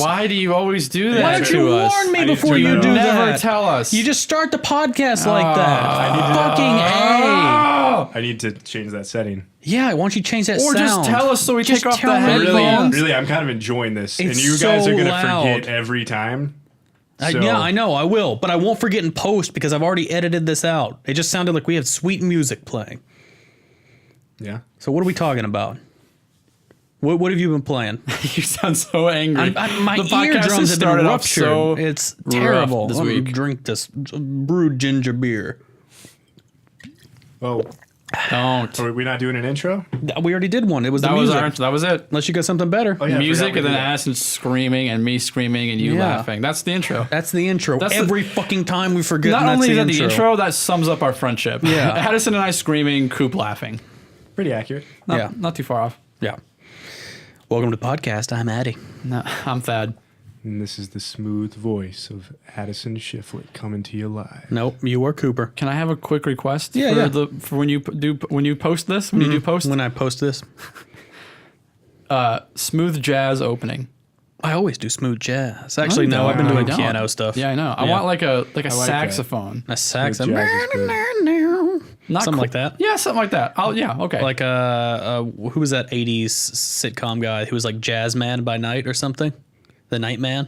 Why do you always do that? Why don't you warn me before you do that? Never tell us. You just start the podcast like that. Fucking A. I need to change that setting. Yeah, why don't you change that Or sound? just tell us so we Just take off the tell me. headphones. Really, I'm kind of enjoying this, and It's you guys so are gonna loud. forget every time. So, Yeah, I know, I will, but I won't forget in post because I've already edited this out. It just sounded like we had sweet music playing. Yeah. So what are we talking about? What have you been playing? You sound so angry. My The podcast eardrums has have been started off ruptured. so It's rough terrible. this Let me week. drink this brewed ginger beer. Oh, Don't. are we not doing an intro? We already did one. It was That the was music. that was it. Unless you got something better. Oh, yeah, I Music forgot we and then did that. Addison screaming and me screaming and you Yeah. laughing. That's the intro. That's the intro. That's Every fucking time we forget. Not and that's only is that the the intro, that sums up our friendship. Yeah. Addison and I screaming, Coop laughing. Pretty accurate. Not, Yeah. Not too far off. Yeah. Welcome to the podcast. I'm Addy. No, I'm Thad. And this is the smooth voice of Addison Shiflett coming to you live. Nope, you are Cooper. Can I have a quick request? Yeah, for yeah. for when you post this? When you do post, When I post this, smooth jazz opening. I always do smooth jazz. Actually, No, no, I've been you doing don't. piano stuff. Yeah, I know. I Yeah. want like a that. saxophone. A sax. Smooth jazz is good. Not Something cool. like that. Yeah, something like that. Yeah, okay. Like who was that '80s sitcom guy who was like Jazz Man by Night or something? The Night Man.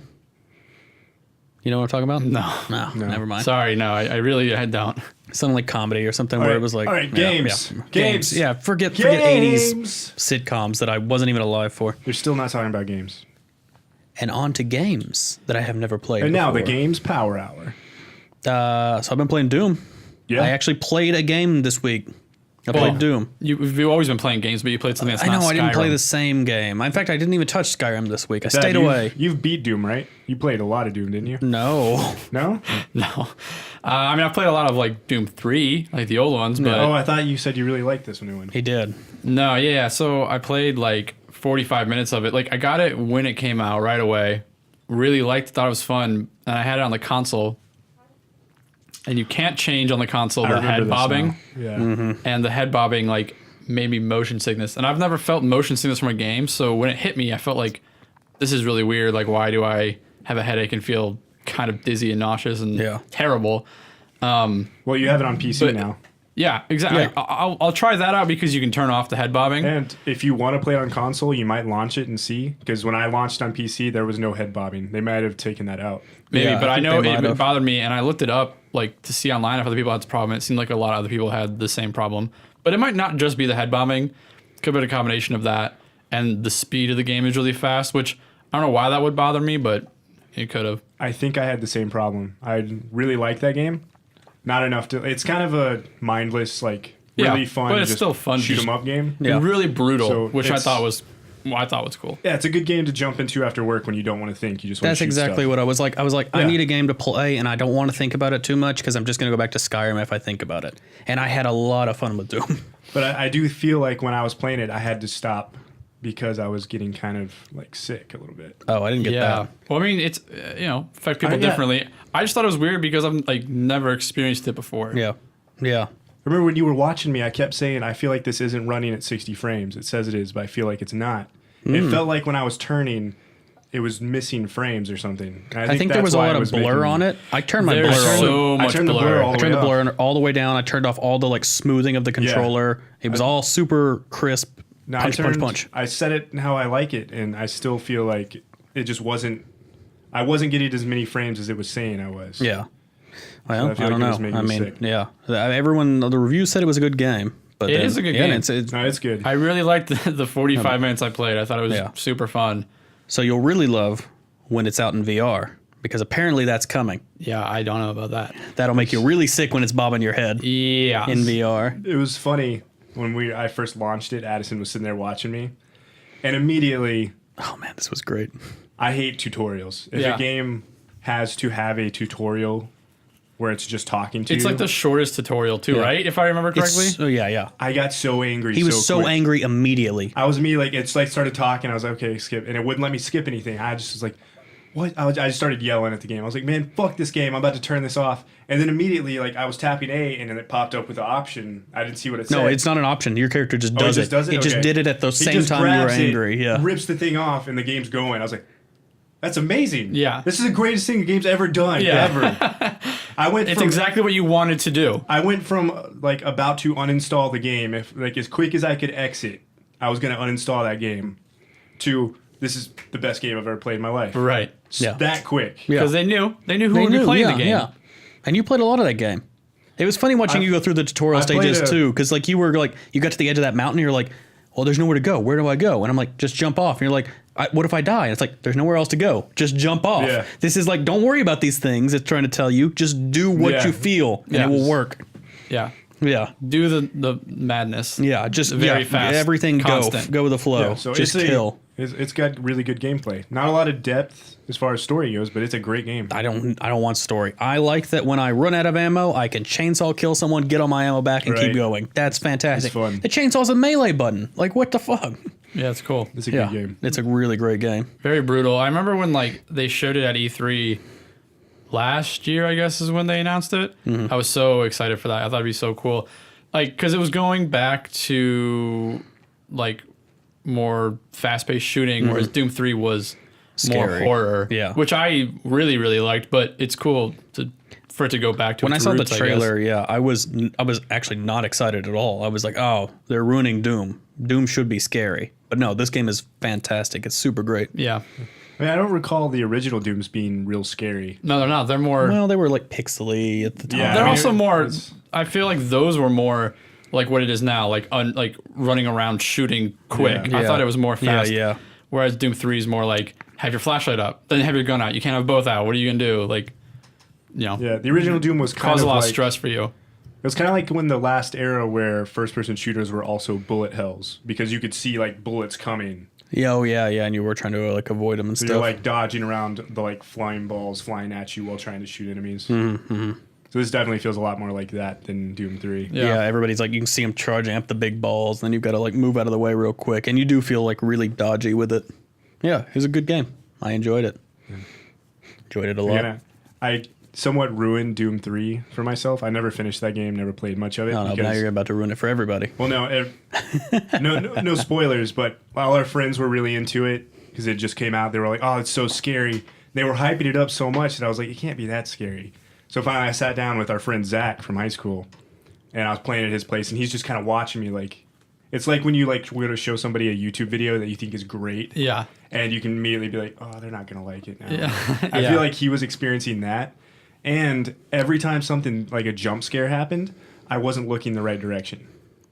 You know what I'm talking about? No. No, never mind. Sorry, no, I don't. Something like comedy or something where right, it was like all right, games. Games. Yeah, forget Games. 80s sitcoms that I wasn't even alive for. You're still not talking about games. And on to games that I have never played. And now the before. games power hour. So I've been playing Doom. Yeah. I actually played a game this week. I played Doom. You've always been playing games, but you played something that's I know not I didn't play Skyrim. the same game. In fact, I didn't even touch Skyrim this week. I Dad, stayed away. You've beat Doom, right? You played a lot of Doom, didn't you? No. No? No. I mean, I've played a lot of like Doom 3, like the old ones, but Oh, I thought you said you really liked this new one. He did. no, yeah. So I played like 45 minutes of it. Like I got it when it came out right away. Really liked it, thought it was fun, and I had it on the console. And you can't change on the console I the remember head this bobbing. now. Yeah. Mm-hmm. And the head bobbing like made me motion sickness. And I've never felt motion sickness from a game, so when it hit me, I felt like this is really weird. Like, why do I have a headache and feel kind of dizzy and nauseous and terrible? Well, you have it on PC But- now. Yeah, exactly. Yeah. I'll try that out because you can turn off the head bobbing. And if you want to play it on console, you might launch it and see. Because when I launched on PC, there was no head bobbing. They might have taken that out. Maybe, Yeah, but I I think know they might it have. bothered me, and I looked it up like to see online if other people had this problem. It seemed like a lot of other people had the same problem, but it might not just be the head bombing. Could be a combination of that and the speed of the game is really fast, which I don't know why that would bother me, but it could have. I think I had the same problem. I really like that game. Not enough to. It's kind of a mindless, like really fun, but it's just still fun. shoot 'em up game. Yeah. Really brutal, So which I it's- thought was cool. Yeah, it's a good game to jump into after work when you don't want to think. You just want That's to shoot exactly stuff. what I was like. I was like, I Yeah. need a game to play, and I don't want to think about it too much because I'm just going to go back to Skyrim if I think about it. And I had a lot of fun with Doom. But I do feel like when I was playing it, I had to stop because I was getting kind of like sick a little bit. Oh, I didn't get Yeah. that. Well, I mean, it's affect people Yeah. differently. I just thought it was weird because I've like never experienced it before. Yeah. Yeah. I remember when you were watching me, I kept saying, I feel like this isn't running at 60 frames. It says it is, but I feel like it's not. It felt like when I was turning, it was missing frames or something. And I think there that's was a why lot it of was blur making- on it. I turned my There's blur all so I much turned the blur. blur all I the turned way the blur up. all the way down. I turned off all the like smoothing of the controller. It was all super crisp. No, Punch, punch, punch. I set it how I like it, and I still feel like it just wasn't. I wasn't getting as many frames as it was saying I was. Yeah. Well, I I, feel don't like it was know. making I me mean, sick. yeah. Everyone, the reviews said it was a good game. But It then, is a good yeah, game. It's, No, it's good. I really liked the 45 minutes I played. I thought it was Yeah. super fun. so you'll really love when it's out in VR because apparently that's coming. Yeah, I don't know about that. That'll make you really sick when it's bobbing your head Yeah. in VR. It was funny when I first launched it. Addison was sitting there watching me, and immediately Oh man, this was great. I hate tutorials. If Yeah. a game has to have a tutorial where it's just talking to It's you, like the shortest tutorial too, Yeah. right? If I remember correctly. It's, oh yeah, yeah. I got so angry. He was so quick. angry immediately. I was me like it's like started talking. I was like, okay, skip, and it wouldn't let me skip anything. I just was like, what? I just started yelling at the game. I was like, man, fuck this game. I'm about to turn this off. And then immediately, like I was tapping A, and then it popped up with the option. I didn't see what it said. No, it's not an option. Your character just Oh, does it just does it. It just Okay. did it at the He same just time you were grabs it, angry. Yeah. rips the thing off, and the game's going. I was like, That's amazing. Yeah. This is the greatest thing the game's ever done. Yeah. Ever. It's exactly what you wanted to do. I went from like about to uninstall the game, if like as quick as I could exit, I was gonna uninstall that game, to this is the best game I've ever played in my life. Right. Yeah. That quick. Yeah. Because they knew who would be playing the game. Yeah. And you played a lot of that game. It was funny watching you go through the tutorial stages too, because like you were like, you got to the edge of that mountain, and you're like, well, there's nowhere to go. Where do I go? And I'm like, just jump off. And you're like, what if I die? And it's like, there's nowhere else to go. Just jump off. Yeah. This is like, don't worry about these things. It's trying to tell you, just do what you feel, and it will work. Yeah. Yeah. Do the madness. Yeah. Just Very fast. Everything Constant. go with the flow. Yeah, so just kill. It's got really good gameplay. Not a lot of depth as far as story goes, but it's a great game. I don't want story. I like that when I run out of ammo, I can chainsaw kill someone, get all my ammo back, and keep Right. going. That's fantastic. It's fun. The chainsaw's a melee button. Like, what the fuck? Yeah, it's cool. It's a good game. It's a really great game. Very brutal. I remember when like they showed it at E3 last year, I guess is when they announced it. I was so excited for that. I thought it'd be so cool. Like, because it was going back to like more fast-paced shooting, whereas Doom 3 was more Scary. horror. Yeah. Which I really, really liked, but it's cool for it to go back to When I its saw the roots, I guess. trailer, I was actually not excited at all. I was like, oh, they're ruining Doom. Doom should be scary. But no, this game is fantastic. It's super great. Yeah. I mean, I don't recall the original Dooms being real scary. No, they're not. They're more... Well, they were like pixely at the time. Yeah. They're I mean, also more... it's- I feel like those were more like what it is now, like like running around shooting quick. Yeah. I thought it was more fast. Yeah. Whereas Doom 3 is more like have your flashlight up, then have your gun out. You can't have both out. What are you gonna do? Like, you know, Yeah, the original Doom was kind cause of a lot like, of stress for you. It was kind of like when the last era where first-person shooters were also bullet hells, because you could see like bullets coming. Yeah, oh yeah, and you were trying to like avoid them and So stuff. you're like dodging around the like flying balls flying at you while trying to shoot enemies. Mm-hmm. So this definitely feels a lot more like that than Doom 3. Yeah, everybody's like, you can see them charging up the big balls, and then you've got to like move out of the way real quick, and you do feel like really dodgy with it. Yeah, it was a good game. I enjoyed it. Enjoyed it a lot. Yeah, I somewhat ruined Doom 3 for myself. I never finished that game, never played much of it. I don't know, but now you're about to ruin it for everybody. Well, no spoilers, but all our friends were really into it because it just came out. They were like, "Oh, it's so scary." They were hyping it up so much that I was like, "It can't be that scary." So finally, I sat down with our friend Zach from high school, and I was playing at his place, and he's just kind of watching me like. It's like when you like were to show somebody a YouTube video that you think is great, Yeah. and you can immediately be like, "Oh, they're not gonna like it now." Yeah. I Yeah. feel like he was experiencing that, and every time something like a jump scare happened, I wasn't looking the right direction.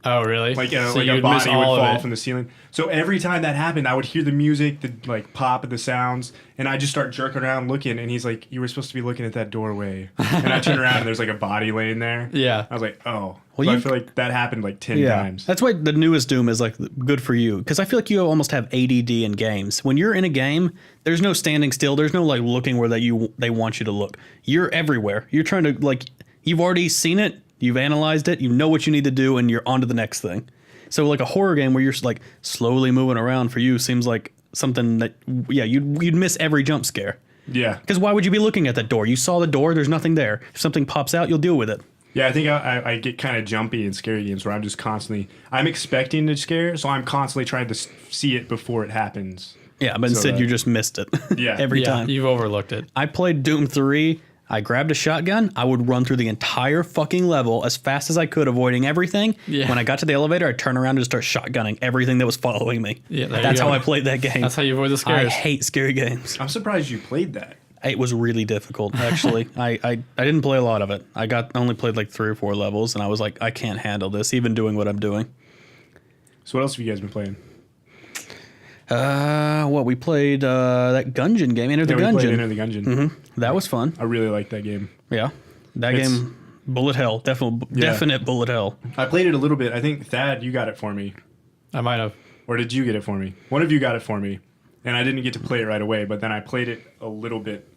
Oh, really? Like So like you a would miss body would all of fall it. from the ceiling. So every time that happened, I would hear the music, the like pop of the sounds, and I just start jerking around looking. And he's like, "You were supposed to be looking at that doorway." And I turn around and there's like a body laying there. Yeah. I was like, "Oh." Well, So I you- feel like that happened like 10 times. That's why the newest Doom is like good for you, because I feel like you almost have ADD in games. When you're in a game, there's no standing still. There's no like looking where they want you to look. You're everywhere. You're trying to like you've already seen it, you've analyzed it, you know what you need to do, and you're on to the next thing. So like a horror game where you're like slowly moving around for you seems like something that you'd miss every jump scare. Yeah. Because why would you be looking at that door? You saw the door. There's nothing there. If something pops out, you'll deal with it. Yeah, I think I get kind of jumpy in scary games where I'm just constantly, I'm expecting to scare, so I'm constantly trying to see it before it happens. Yeah, but So instead that- you just missed it. Yeah. every Yeah, time. you've overlooked it. I played Doom 3. I grabbed a shotgun. I would run through the entire fucking level as fast as I could, avoiding everything. Yeah. When I got to the elevator, I'd turn around and start shotgunning everything that was following me. Yeah, there you That's go. how I played that game. That's how you avoid the I scares. hate scary games. I'm surprised you played that. It was really difficult, actually. I didn't play a lot of it. I only played like 3 or 4 levels, and I was like, I can't handle this, even doing what I'm doing. So what else have you guys been playing? We played that Gungeon game, Enter the We played Gungeon. Enter the Gungeon. That was fun. I really like that game. Yeah. That It's- game, bullet hell. Definite bullet hell. I played it a little bit. I think, Thad, you got it for me. I might have. Or did you get it for me? One of you got it for me. And I didn't get to play it right away, but then I played it a little bit.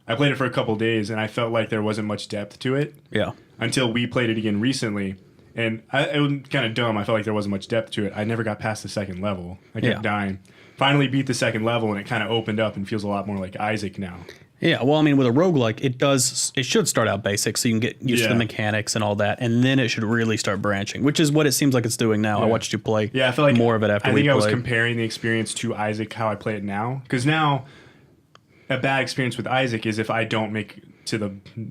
I played it for a couple days, and I felt like there wasn't much depth to it Yeah. until we played it again recently. And it was kind of dumb. I felt like there wasn't much depth to it. I never got past the second level. I kept Yeah. dying. Finally beat the second level, and it kind of opened up and feels a lot more like Isaac now. Yeah, well, I mean, with a roguelike, it should start out basic so you can get used to the Yeah. mechanics and all that, and then it should really start branching, which is what it seems like it's doing now. I watched you play Yeah, I feel like more of it after I we think I was played. comparing the experience to Isaac, how I play it now. Because now, a bad experience with Isaac is if I don't make to the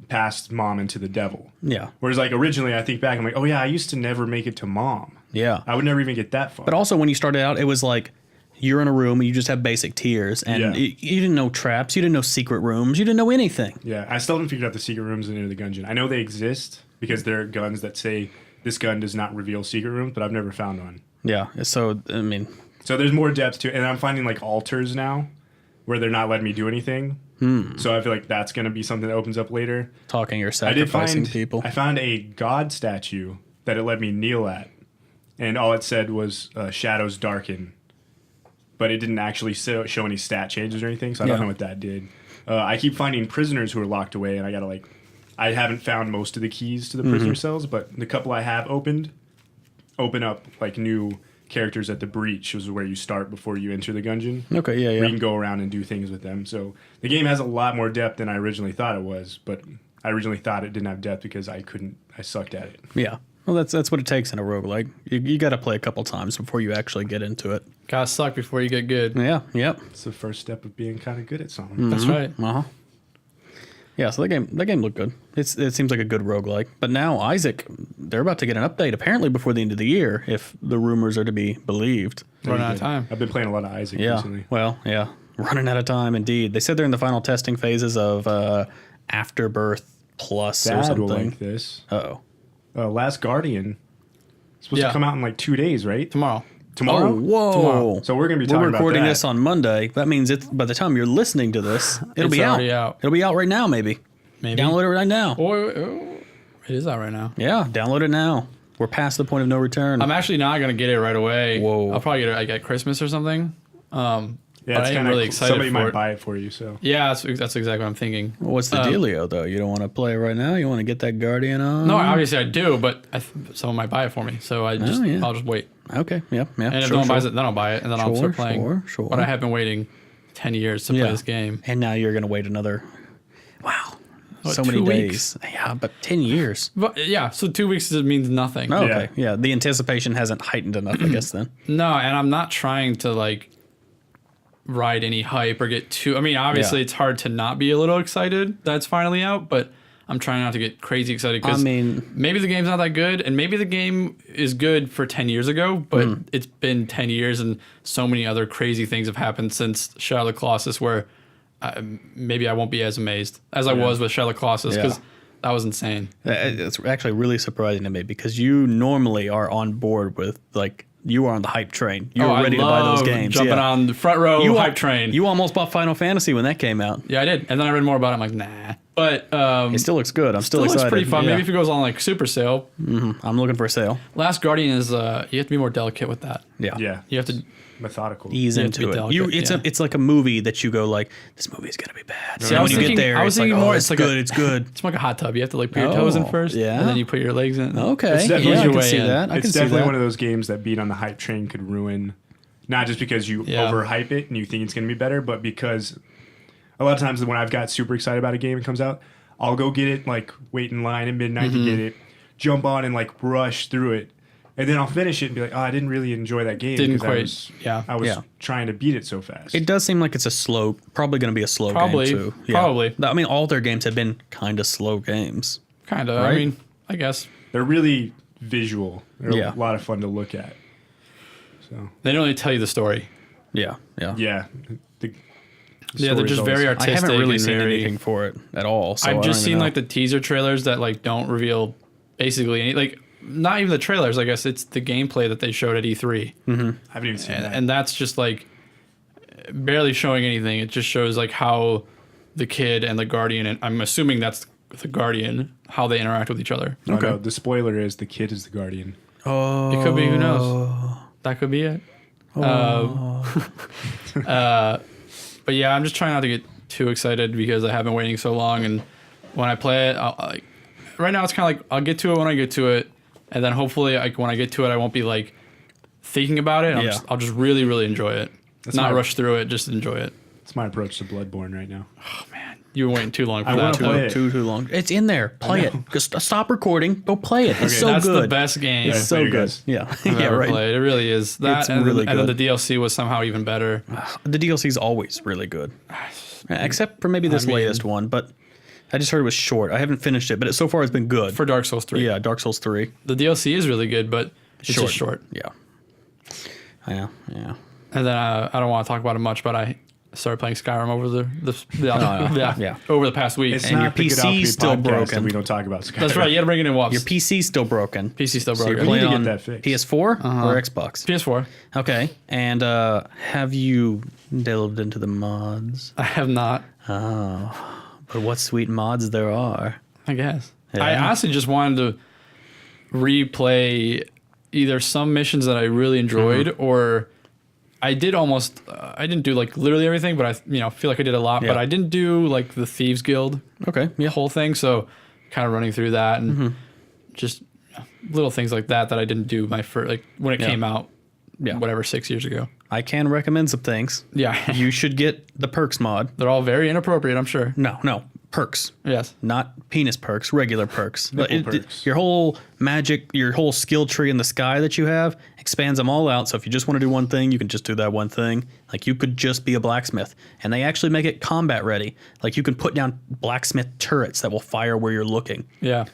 past mom and to the devil. Yeah. Whereas like originally I think back, I'm like, oh yeah, I used to never make it to mom. Yeah. I would never even get that far. But also when you started out, it was like you're in a room and you just have basic tiers, and Yeah. you didn't know traps, you didn't know secret rooms, you didn't know anything. Yeah, I still haven't figured out the secret rooms in the gungeon. I know they exist because there are guns that say this gun does not reveal secret rooms, but I've never found one. Yeah. So I mean, So there's more depth to it, and I'm finding like altars now where they're not letting me do anything. So I feel like that's going to be something that opens up later. talking or I did sacrificing find people. I found a god statue that it let me kneel at, and all it said was shadows darken, but it didn't actually show any stat changes or anything. So I don't Yeah. know what that did. I keep finding prisoners who are locked away, and I gotta like, I haven't found most of the keys to the prisoner cells, but the couple I have open up like new characters at the breach, which is where you start before you enter the gungeon. Okay. Yeah. Where you Yeah. can go around and do things with them. So the game has a lot more depth than I originally thought it was, but I originally thought it didn't have depth because I sucked at it. Yeah. Well, that's what it takes in a roguelike. You got to play a couple times before you actually get into it. Gotta suck before you get good. Yeah. Yep. It's the first step of being kind of good at something. That's right. Uh huh. Yeah. So that game looked good. It seems like a good roguelike. But now Isaac, they're about to get an update apparently before the end of the year, if the rumors are to be believed. Running out of time. I've been playing a lot of Isaac Yeah. recently. Well, yeah. Running out of time, indeed. They said they're in the final testing phases of Afterbirth Plus or Dad something. will like this. Uh-oh. Last Guardian is supposed Yeah. to come out in like 2 days, right? Tomorrow. Tomorrow? Oh, whoa. Tomorrow. So we're going to be We're talking recording about that. this on Monday. That means it's by the time you're listening to this, it'll It's be out. already out. It'll be out right now, maybe. Maybe. Download it right now. It is out right now. Yeah, download it now. We're past the point of no return. I'm actually not gonna get it right away. Whoa. I'll probably get it like at Christmas or something. Yeah, But it's I am kind of really excited Somebody for might it. buy it for you, so. Yeah, that's exactly what I'm thinking. What's the dealio, though? You don't want to play it right now? You want to get that Guardian on? No, obviously I do, but someone might buy it for me, so yeah. I'll just wait. Okay, yeah. And if no one buys it, then I'll buy it, and then I'll start playing. Sure. But I have been waiting 10 years to play this game. And now you're going to wait another, wow, What, so many 2 days. Yeah, but 10 years. But yeah, so 2 weeks means nothing. Oh, okay, yeah. The anticipation hasn't heightened enough, I guess, then. No, and I'm not trying to like ride any hype or get too. I mean, obviously Yeah. it's hard to not be a little excited that it's finally out, but I'm trying not to get crazy excited because I mean- maybe the game's not that good, and maybe the game is good for 10 years ago, but it's been 10 years and so many other crazy things have happened since Shadow of the Colossus where maybe I won't be as amazed as I was with Shadow of the Colossus because Yeah. that was insane. It's actually really surprising to me because you normally are on board with, like, you are on the hype train. You're ready to buy those games. Jumping yeah. on the front row You hype train. You almost bought Final Fantasy when that came out. Yeah, I did. And then I read more about it. I'm like, nah. But It still looks good. I'm still it excited. looks pretty fun. Yeah. Maybe if it goes on like super sale. I'm looking for a sale. Last Guardian is you have to be more delicate with that. Yeah. Yeah. You have to Methodical. Ease You have to into be it. delicate, It's like a movie that you go like, this movie's gonna be bad. See, I And was when you thinking- get there, I was it's like, thinking more, it's it's like good. a- It's good. It's like a hot tub. You have to like put your toes in first, yeah. and then you put your legs in. Okay. It's definitely Yeah, I your can way see in. that. I It's can see definitely that. one of those games that being on the hype train could ruin, not just because you Yeah. overhype it and you think it's going to be better, but because a lot of times when I've got super excited about a game and comes out, I'll go get it, like wait in line at midnight to get it, jump on and like rush through it. And then I'll finish it and be like, oh, I didn't really enjoy that game. Didn't because quite- I was Yeah. trying to beat it so fast. It does seem like it's a slow, probably going to be a slow Probably. game too. Probably. I mean, all their games have been kind of slow games. Kind of. Right? I mean, I guess They're really visual. They're Yeah. a lot of fun to look at. So they don't really tell you the story. Yeah. yeah, the Yeah, they're story's just always- very I artistic. haven't really and seen very, anything for it at all. So I I've don't just even seen know. like the teaser trailers that like don't reveal basically any like not even the trailers. I guess it's the gameplay that they showed at E3, I haven't even seen that. and that's just like barely showing anything. It just shows like how the kid and the Guardian, and I'm assuming that's the Guardian, how they interact with each other. Oh, no, the spoiler is the kid is the guardian. Oh, It could be. Who knows? That could be it. But yeah, I'm just trying not to get too excited because I have been waiting so long. And when I play it, right now it's kind of like I'll get to it when I get to it, and then hopefully, like when I get to it, I won't be like thinking about it. Yeah. I'll just really, really enjoy it. Not my- rush through it, just enjoy it. That's my approach to Bloodborne right now. Oh man, you were waiting too long for I that. wanna too. play it. too long. It's in there. Play it. Just stop recording. Go play it. It's so That's good. the best game It's so Later, good. guys. Yeah. I've yeah. ever Right. played. It really is. That It's and, really and then good. the DLC was somehow even better. The DLC is always really good. except for maybe this mean- latest one. But I just heard it was short. I haven't finished it, but so far it's been good. For Dark Souls 3. Yeah, Dark Souls 3. The DLC is really good, but it's just short. Yeah. Yeah. And then I don't want to talk about it much, but I started playing Skyrim over Yeah. over the past week. It's And not your the Good PC Alchemy still podcast broken. that we don't talk about Skyrim. That's right. You got to bring it in WAPs. Your PC's still broken. PC still So broken. you're playing to get on that fixed. PS4 or Xbox? PS4. Okay. And have you delved into the mods? I have not. But what sweet mods there are. I guess. Yeah. I honestly just wanted to replay either some missions that I really enjoyed or I did almost I didn't do like literally everything, but I feel like I did a lot, Yeah. but I didn't do like the Thieves Guild Okay. Yeah. whole thing, so kind of running through that and just little things like that I didn't do my first like when it came out Yeah. whatever 6 years ago. I can recommend some things. Yeah. You should get the perks mod. They're all very inappropriate, I'm sure. No. Perks. Yes. Not penis perks, regular perks. But Nipple perks. your whole magic, your whole skill tree in the sky that you have expands them all out. So if you just want to do one thing, you can just do that one thing. Like you could just be a blacksmith. And they actually make it combat ready. Like you can put down blacksmith turrets that will fire where you're looking. Yeah.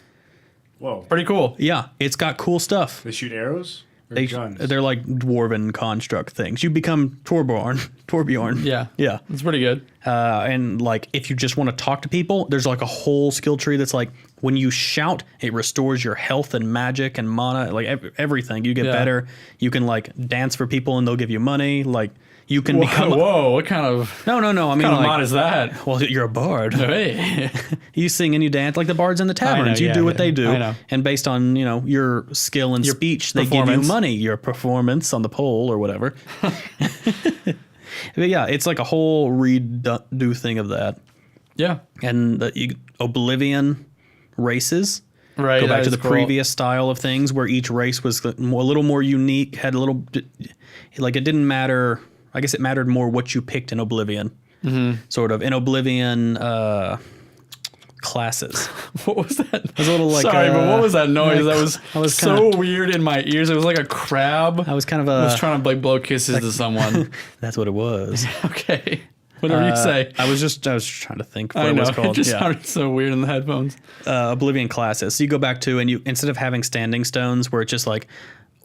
Whoa. Pretty cool. Yeah, it's got cool stuff. They shoot arrows? Or guns? They're like dwarven construct things. You become Torbjorn. Yeah. Yeah. It's pretty good. And like if you just want to talk to people, there's like a whole skill tree that's like when you shout, it restores your health and magic and mana, like everything. You get Yeah. better. You can like dance for people and they'll give you money. Like you can become. Whoa, what kind of No. I mean, kind of like, mod is that? well, you're a bard. Hey. You sing and you dance like the bards in the taverns. You yeah, do what yeah, they do. I know. And based on, your skill and speech, they give you performance. money, your performance on the pole or whatever. But yeah, it's like a whole redo thing of that. Yeah. And the Oblivion races Right. go back that to is the cool. previous style of things where each race was a little more unique, had a little, like it didn't matter. I guess it mattered more what you picked in Oblivion. Sort of. In Oblivion, classes. What was that? It was a little like. Sorry, but what was that noise? That was, I was so weird in my ears. It was like a crab. I was kind of I was a. trying to like blow kisses to someone. That's what it was. Okay. Whatever you say. I was trying to think what I it know. was It called. just Yeah. sounded so weird in the headphones. Oblivion classes. So you go back to and you instead of having standing stones where it's just like,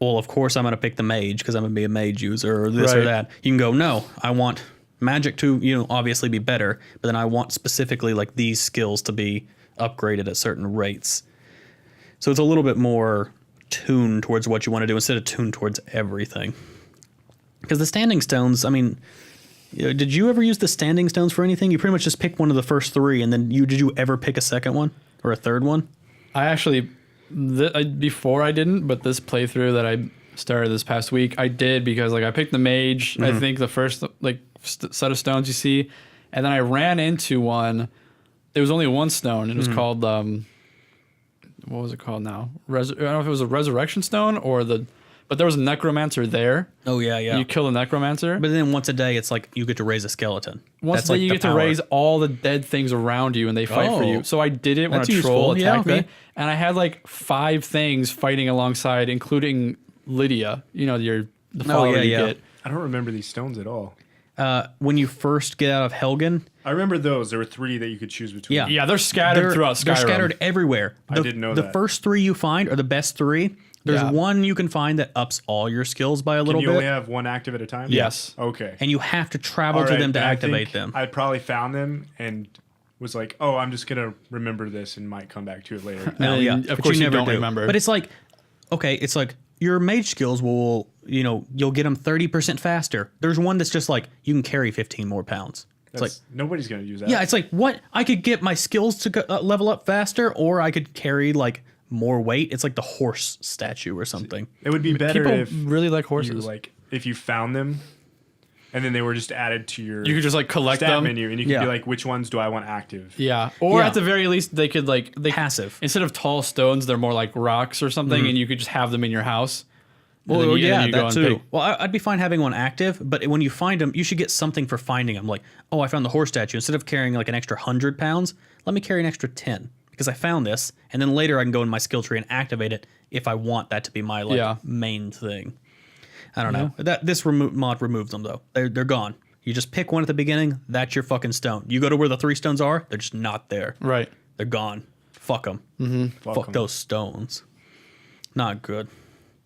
well, of course I'm going to pick the mage because I'm going to be a mage user or this or Right. that. You can go, no, I want magic to obviously be better, but then I want specifically like these skills to be upgraded at certain rates. So it's a little bit more tuned towards what you want to do instead of tuned towards everything. Because the standing stones, I mean, did you ever use the standing stones for anything? You pretty much just pick one of the first three, and then did you ever pick a second one or a third one? I actually, before I didn't, but this playthrough that I started this past week, I did because like I picked the mage. I think the first like set of stones you see, and then I ran into one. There was only one stone. It was called what was it called now? I don't know if it was a resurrection stone or but there was a necromancer there. Oh yeah, yeah. You kill the necromancer. But then once a day, it's like you get to raise a skeleton. Once That's a day, like you the get to power. raise all the dead things around you, and they fight for Oh. you. So I did it when That's a troll useful. Yeah, attacked okay. me, and I had like 5 things fighting alongside, including Lydia. The follower yeah, you yeah. get. I don't remember these stones at all. When you first get out of Helgen, I remember those. There were 3 that you could choose between. Yeah. Yeah, they're scattered throughout Skyrim. they're scattered everywhere. I didn't know the that. first 3 you find are the best 3. There's Yeah. one you can find that ups all your skills by a Can little you bit, only have one active at a time? Yes. Okay. and you have to travel All to right, them to and I activate think them. I probably found them and was like, oh, I'm just going to remember this and might come back to it later. No, And yeah, of but course you never don't do. remember. But it's like, okay, it's like your mage skills will, you'll get them 30% faster. There's one that's just like you can carry 15 more pounds. It's like, Nobody's going to use that. yeah, it's like what I could get my skills to level up faster, or I could carry like more weight. It's like the horse statue or something. It would be better People if really like you horses. if you found them and then they were just added to your You could just like collect stat them. menu and you could Yeah. be like, which ones do I want active? Yeah, or Yeah. at the very least, they could like Passive. instead of tall stones, they're more like rocks or something, and you could just have them in your house. And Well, then you- and then yeah, you go that and too. pick- Well, I'd be fine having one active, but when you find them, you should get something for finding them. Like, oh, I found the horse statue. Instead of carrying like an extra 100 pounds, let me carry an extra 10 because I found this, and then later I can go in my skill tree and activate it if I want that to be my Yeah. main thing. I don't know. This mod removes them though. They're gone. You just pick one at the beginning. That's your fucking stone. You go to where the 3 stones are. They're just not there. Right. They're gone. Fuck them. Fuck 'em. those stones. Not good.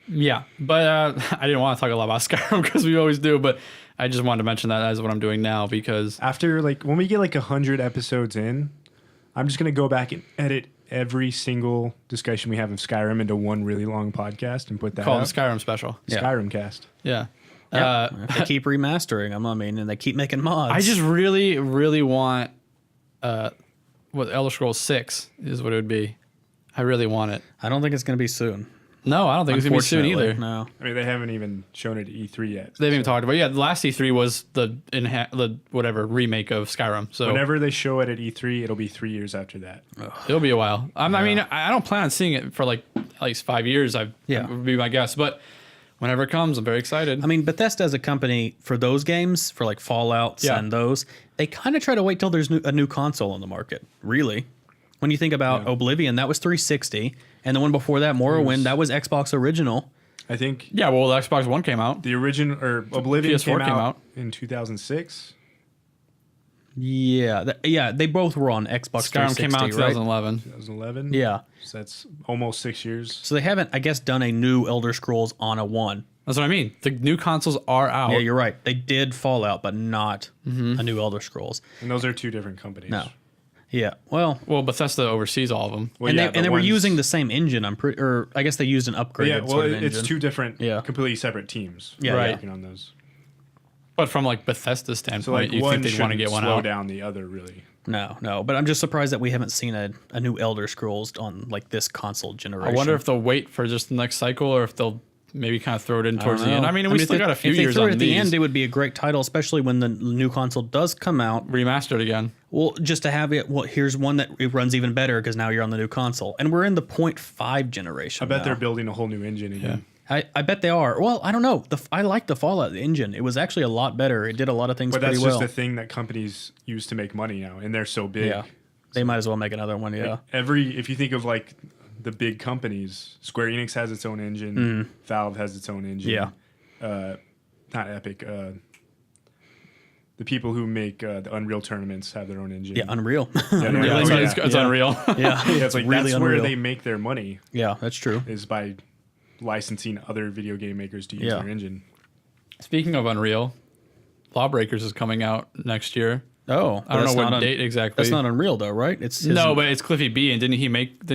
Yeah, but I didn't want to talk a lot about Skyrim because we always do, but I just wanted to mention that as what I'm doing now because After when we get 100 episodes in, I'm just gonna go back and edit every single discussion we have of Skyrim into one really long podcast and put that call it out. the Skyrim special. Yeah. Skyrim cast. Yeah. They keep remastering them. I mean, and they keep making mods. I just really, really want what Elder Scrolls 6 is what it would be. I really want it. I don't think it's going to be soon. No, I don't think it's gonna be soon Unfortunately, either. No. I mean, they haven't even shown it at E3 yet. They haven't even talked about it. Yeah, the last E3 was the whatever remake of Skyrim. So Whenever they show it at E3, it'll be 3 years after that. it'll be a while. I mean, I don't plan on seeing it for at least 5 years. Yeah. Would be my guess. But whenever it comes, I'm very excited. I mean, Bethesda as a company for those games, for Fallouts Yeah. and those, they kind of try to wait till there's a new console on the market. Really, when you think about Oblivion, that was 360, and the one before that, Morrowind, that was Xbox original. I think yeah, well, the Xbox One came out. the original or Oblivion PS4 came came out out. in 2006. Yeah, they both were on Xbox Skyrim 360, came out in right? 2011. 2011. Yeah, So that's almost 6 years. so they haven't, I guess, done a new Elder Scrolls on a one. That's what I mean. The new consoles are out. Yeah, you're right. They did Fallout, but not a new Elder Scrolls. And those are two different companies. No. Yeah, well, Well, Bethesda oversees all of them. Well, and yeah, they were ones- using the same engine. Or I guess they used an upgraded Yeah, well, sort of it's engine. two different, Yeah. completely separate teams. Yeah, Right. Working on those. But from Bethesda's So standpoint, you one think they'd want to shouldn't get one slow out. down the other, really. No, but I'm just surprised that we haven't seen a new Elder Scrolls on this console I generation. wonder if they'll wait for just the next cycle or if they'll maybe kind of throw it in towards the know. end. I mean, we still if got a few if they years threw on it at these. the end, it would be a great title, especially when the new console does come out. Remastered again. Well, just to have it. Well, here's one that it runs even better because now you're on the new console, and we're in the 0.5 generation. I bet now. they're building a whole new engine again. I bet they are. Well, I don't know. I like the Fallout engine. It was actually a lot better. It did a lot of things But pretty that's well. just a thing that companies use to make money now, and they're so big. Yeah, they might as well make another one. Yeah, If you think of the big companies, Square Enix has its own engine, Valve has its own engine. Yeah. Not Epic. The people who make the Unreal tournaments have their own engine. yeah, Unreal. Yeah, Yeah, Oh, it's unreal. yeah, Yeah, it's like really that's where unreal. they make their money Yeah, that's true. is by licensing other video game makers to use Yeah. their engine. Speaking of Unreal, Lawbreakers is coming out next year. Oh, I don't know what date exactly. That's not Unreal though, right? It's No, but it's Cliffy B, and didn't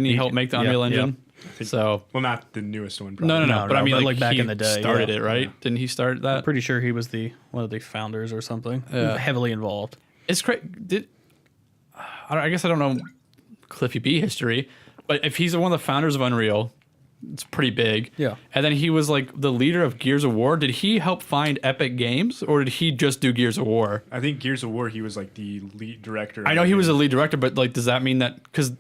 he help make the yeah, Unreal yeah. Engine? So Well, not the newest one. Probably. no. But I mean, but back he in the day, started yeah. it, right? Didn't he start that? pretty sure he was one of the founders or something. Yeah. Heavily involved. It's crazy. I guess I don't know Cliffy B history, but if he's one of the founders of Unreal, it's pretty big. Yeah. And then he was the leader of Gears of War. Did he help find Epic Games, or did he just do Gears of War? I think Gears of War, he was the lead director. I know he was the lead director, but does that mean that because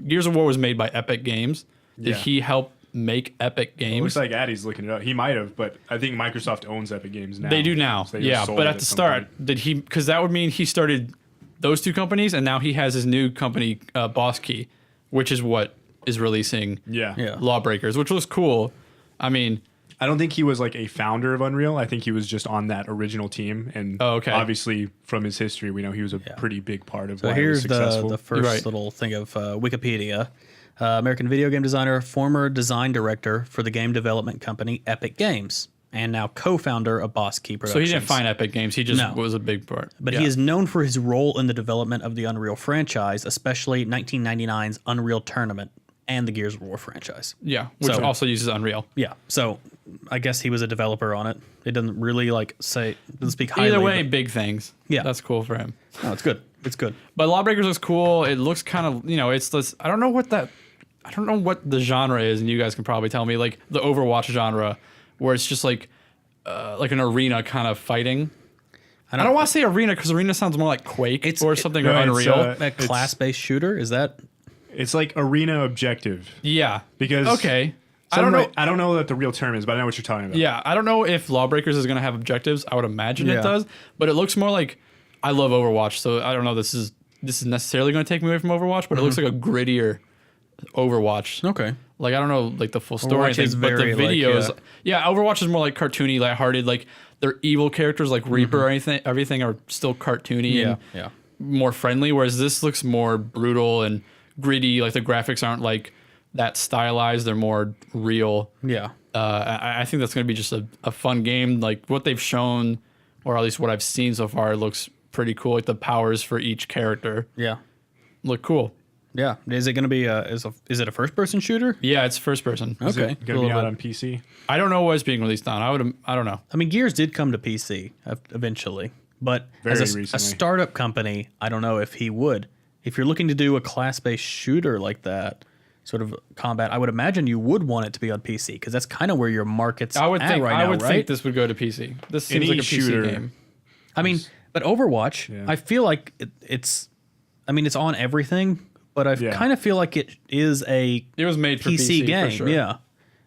Gears of War was made by Epic Games, did Yeah. he help make Epic It Games? looks like Addy's looking it up. He might have, but I think Microsoft owns Epic Games now. They do now, So they just yeah. sold But it at the some start, point. did he? Because that would mean he started those two companies, and now he has his new company, Boss Key, which is what is releasing Yeah. Yeah. Lawbreakers, which was cool. I mean, I don't think he was a founder of Unreal. I think he was just on that original team. And Oh, okay. obviously, from his history, we know he was a pretty big part of So why it was here's successful. the first Right. little thing of Wikipedia. American video game designer, former design director for the game development company Epic Games, and now co-founder of Boss Key so Productions. he didn't find Epic Games. He just No. was a big part. But Yeah. he is known for his role in the development of the Unreal franchise, especially 1999's Unreal Tournament and the Gears of War franchise. Yeah, which So- also uses Unreal. Yeah, so I guess he was a developer on it. It doesn't really doesn't speak highly. Either way, but- big things. Yeah. That's cool for him. no, it's good. It's good. But Lawbreakers looks cool. It looks kind of, it's this. I don't know what the genre is, and you guys can probably tell me, the Overwatch genre, where it's just like an arena kind of fighting. I don't want to say arena because arena sounds more like Quake or something or no, it's, Unreal. That class-based shooter, is that? It's like arena objective. Yeah. Because Okay. I don't know. I don't know what the real term is, but I know what you're talking about. Yeah, I don't know if Lawbreakers is going to have objectives. I would imagine Yeah. it does, but it looks more like I love Overwatch, so I don't know. This is necessarily going to take me away from Overwatch, but it looks like a grittier Overwatch. Okay. I don't know, the full story, Overwatch is but the very, videos, yeah, Overwatch is more like cartoony, lighthearted. their evil characters like Reaper or anything, everything are still cartoony and more friendly. Whereas this looks more brutal and gritty. Like the graphics aren't like that stylized; they're more real. Yeah. I think that's going to be just a fun game. Like what they've shown, or at least what I've seen so far, looks pretty cool. Like the powers for each character Yeah. look cool. Yeah. Is it going to be is it a first person shooter? Yeah, it's first person. Is Okay. it going to be out on PC? I don't know what it's being released on. I don't know. I mean, Gears did come to PC eventually, but Very as a recently. startup company, I don't know if he would. If you're looking to do a class-based shooter like that, sort of combat, I would imagine you would want it to be on PC because that's kind of where your market's I would at think right I now, would right? think this would go to PC. This seems Any like a shooter. PC game. I mean, but Overwatch, Yeah. I feel like it's. I mean, it's on everything, but I Yeah. kind of feel like it is a It was made for PC PC, game. for sure. Yeah,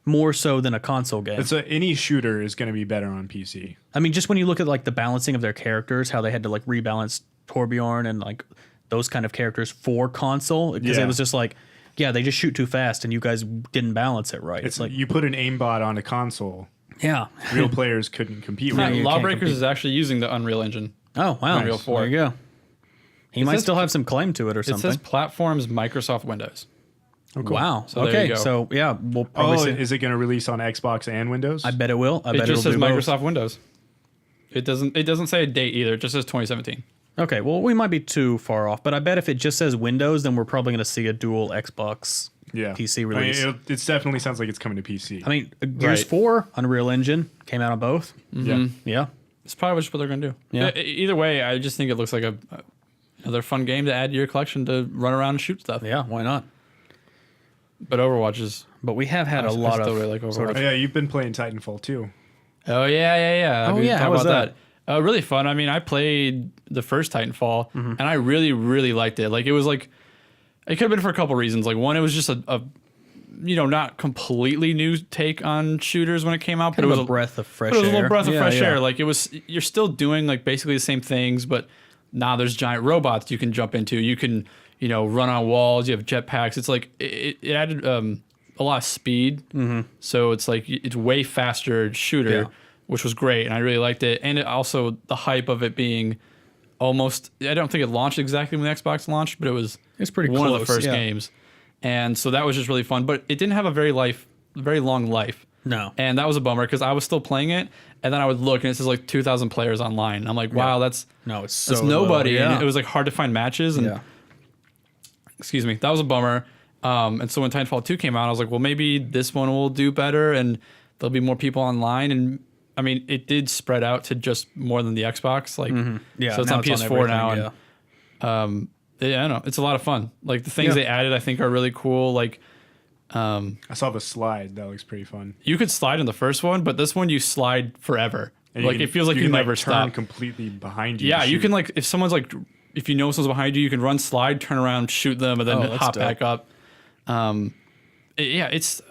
more so than a console game. Any shooter is going to be better on PC. I mean, just when you look at like the balancing of their characters, how they had to like rebalance Torbjorn and like those kind of characters for console, because Yeah. it was just like, yeah, they just shoot too fast, and you guys didn't balance it right. It's like, like you put an aimbot on a console, yeah. real players couldn't compete Yeah, with it. you can't Lawbreakers compete. is actually using the Unreal Engine. Oh wow, Unreal 4. there you go. He might says- still have some claim to it or It something. says platforms Microsoft Windows. Wow. So there okay. you go. So yeah, we'll probably Oh, see. is it going to release on Xbox and Windows? I bet it will. I It bet just it'll says do both. Microsoft Windows. It doesn't say a date either. It just says 2017. Okay, well, we might be too far off, but I bet if it just says Windows, then we're probably going to see a dual Xbox yeah. PC release. I mean, it definitely sounds like it's coming to PC. I mean, Gears Right. 4, Unreal Engine, came out on both. yeah. Yeah. It's probably just what they're going to do. Yeah. Either way, I just think it looks like another fun game to add to your collection to run around and shoot stuff. Yeah, why not? But Overwatch is. But we have had I a lot still of really like sort Oh, of, yeah, you've been playing Titanfall too. Oh yeah. Oh, We yeah, talked how was about that. Really fun. I mean, I played the first Titanfall, and I really, really liked it. Like it was like, it could have been for a couple reasons. Like one, it was just a not completely new take on shooters when it came out, but kind it of was a breath of fresh But it was a air. little breath of Yeah, fresh yeah. air. Like it was, you're still doing like basically the same things, but now there's giant robots you can jump into. You can, run on walls. You have jetpacks. It's like it added a lot of speed. Mm-hmm. So it's like it's way faster shooter, Yeah. which was great, and I really liked it. And it also the hype of it being almost. I don't think it launched exactly when the Xbox launched, but it was. It's pretty one of close, the first yeah. games, and so that was just really fun. But it didn't have a very long life. No. And that was a bummer because I was still playing it, and then I would look and it says like 2,000 players online. I'm like, wow, that's No, it's so nobody. low. Yeah. And it was like hard to find matches. And yeah. excuse me, that was a bummer. And so when Titanfall 2 came out, I was like, well, maybe this one will do better and there'll be more people online. And I mean, it did spread out to just more than the Xbox. Like, Yeah, so it's now on PS4 everything, now. yeah. And yeah, I don't know. It's a lot of fun. Like the things Yeah. they added, I think are really cool. Like, I saw the slide. That looks pretty fun. you could slide in the first one, but this one you slide forever. And Like can- it feels like you can, never turn stop. completely behind you. Yeah, to you shoot. can like if someone's like if you know someone's behind you, you can run, slide, turn around, shoot them, and then Oh, that's hop dope. back up. Yeah,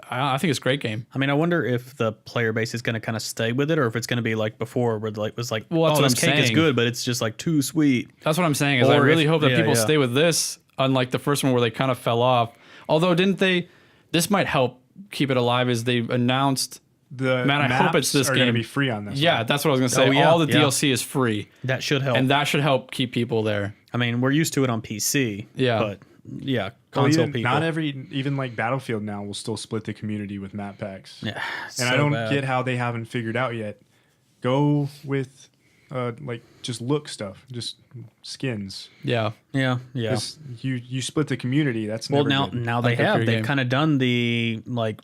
I think it's a great game. I mean, I wonder if the player base is going to kind of stay with it, or if it's going to be like before, where like was like, Well, that's oh, what this I'm cake is saying. good, but it's just like too sweet. That's what I'm saying. Is I Or really if- hope that yeah, people yeah. stay with this, unlike the first one where they kind of fell off. Although, didn't they? This might help keep it alive. Is they announced? the Man, I hope it's maps this are gonna game. be free on this. Yeah, one. that's what I was gonna say. Oh, yeah, All the yeah. DLC is free, That should help. and that should help keep people there. I mean, we're used to it on PC. Yeah. But yeah, Well, console even, people. not even like Battlefield now will still split the community with map packs. Yeah, And I don't get how they haven't figured out yet. Go with like just look stuff, just skins. Yeah, Yeah, yeah. 'Cause you split the community. That's Well, never good. now they Like a have. free They've game. kind of done the like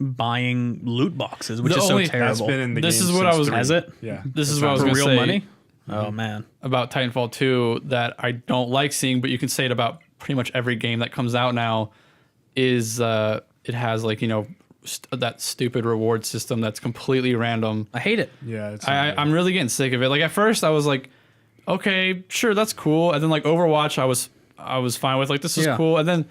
buying loot boxes, which The is so only- That's terrible. been in the This game is what since I was- 3. Has it? Yeah. This is That's what I was For gonna real say. money? Oh man. about Titanfall 2 that I don't like seeing, but you can say it about pretty much every game that comes out now, is it has like, that stupid reward system that's completely random. I hate it. Yeah. It's I'm really getting sick of it. Like at first I was like, okay, sure, that's cool. And then like Overwatch, I was fine with, like, this is Yeah. cool. And then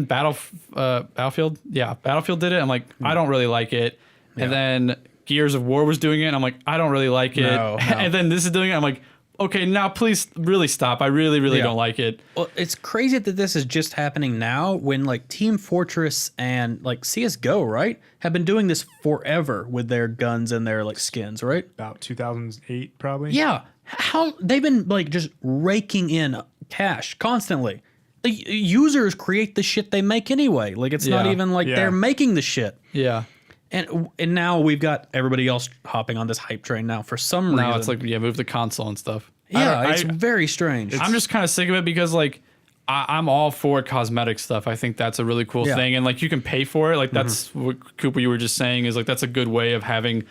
Battlefield. Yeah, Battlefield did it. I'm like, I don't really like it. And then Gears of War was doing it, and I'm like, I don't really like it. No, no. And then this is doing it. I'm like, okay, now please really stop. I really, really Yeah. don't like it. Well, it's crazy that this is just happening now when like Team Fortress and like CS:GO, right, have been doing this forever with their guns and their like skins, right? About 2008, probably. Yeah. How they've been like just raking in cash constantly. The users create the shit they make anyway. Like it's not Yeah. even like Yeah. they're making the shit. Yeah. And now we've got everybody else hopping on this hype train now for some reason. Now it's like, yeah, move the console and stuff. yeah, I- it's very strange. I'm just kind of sick of it because like I'm all for cosmetic stuff. I think that's a really cool Yeah. thing, and like you can pay for it. Like that's what Cooper you were just saying is like that's a good way of having,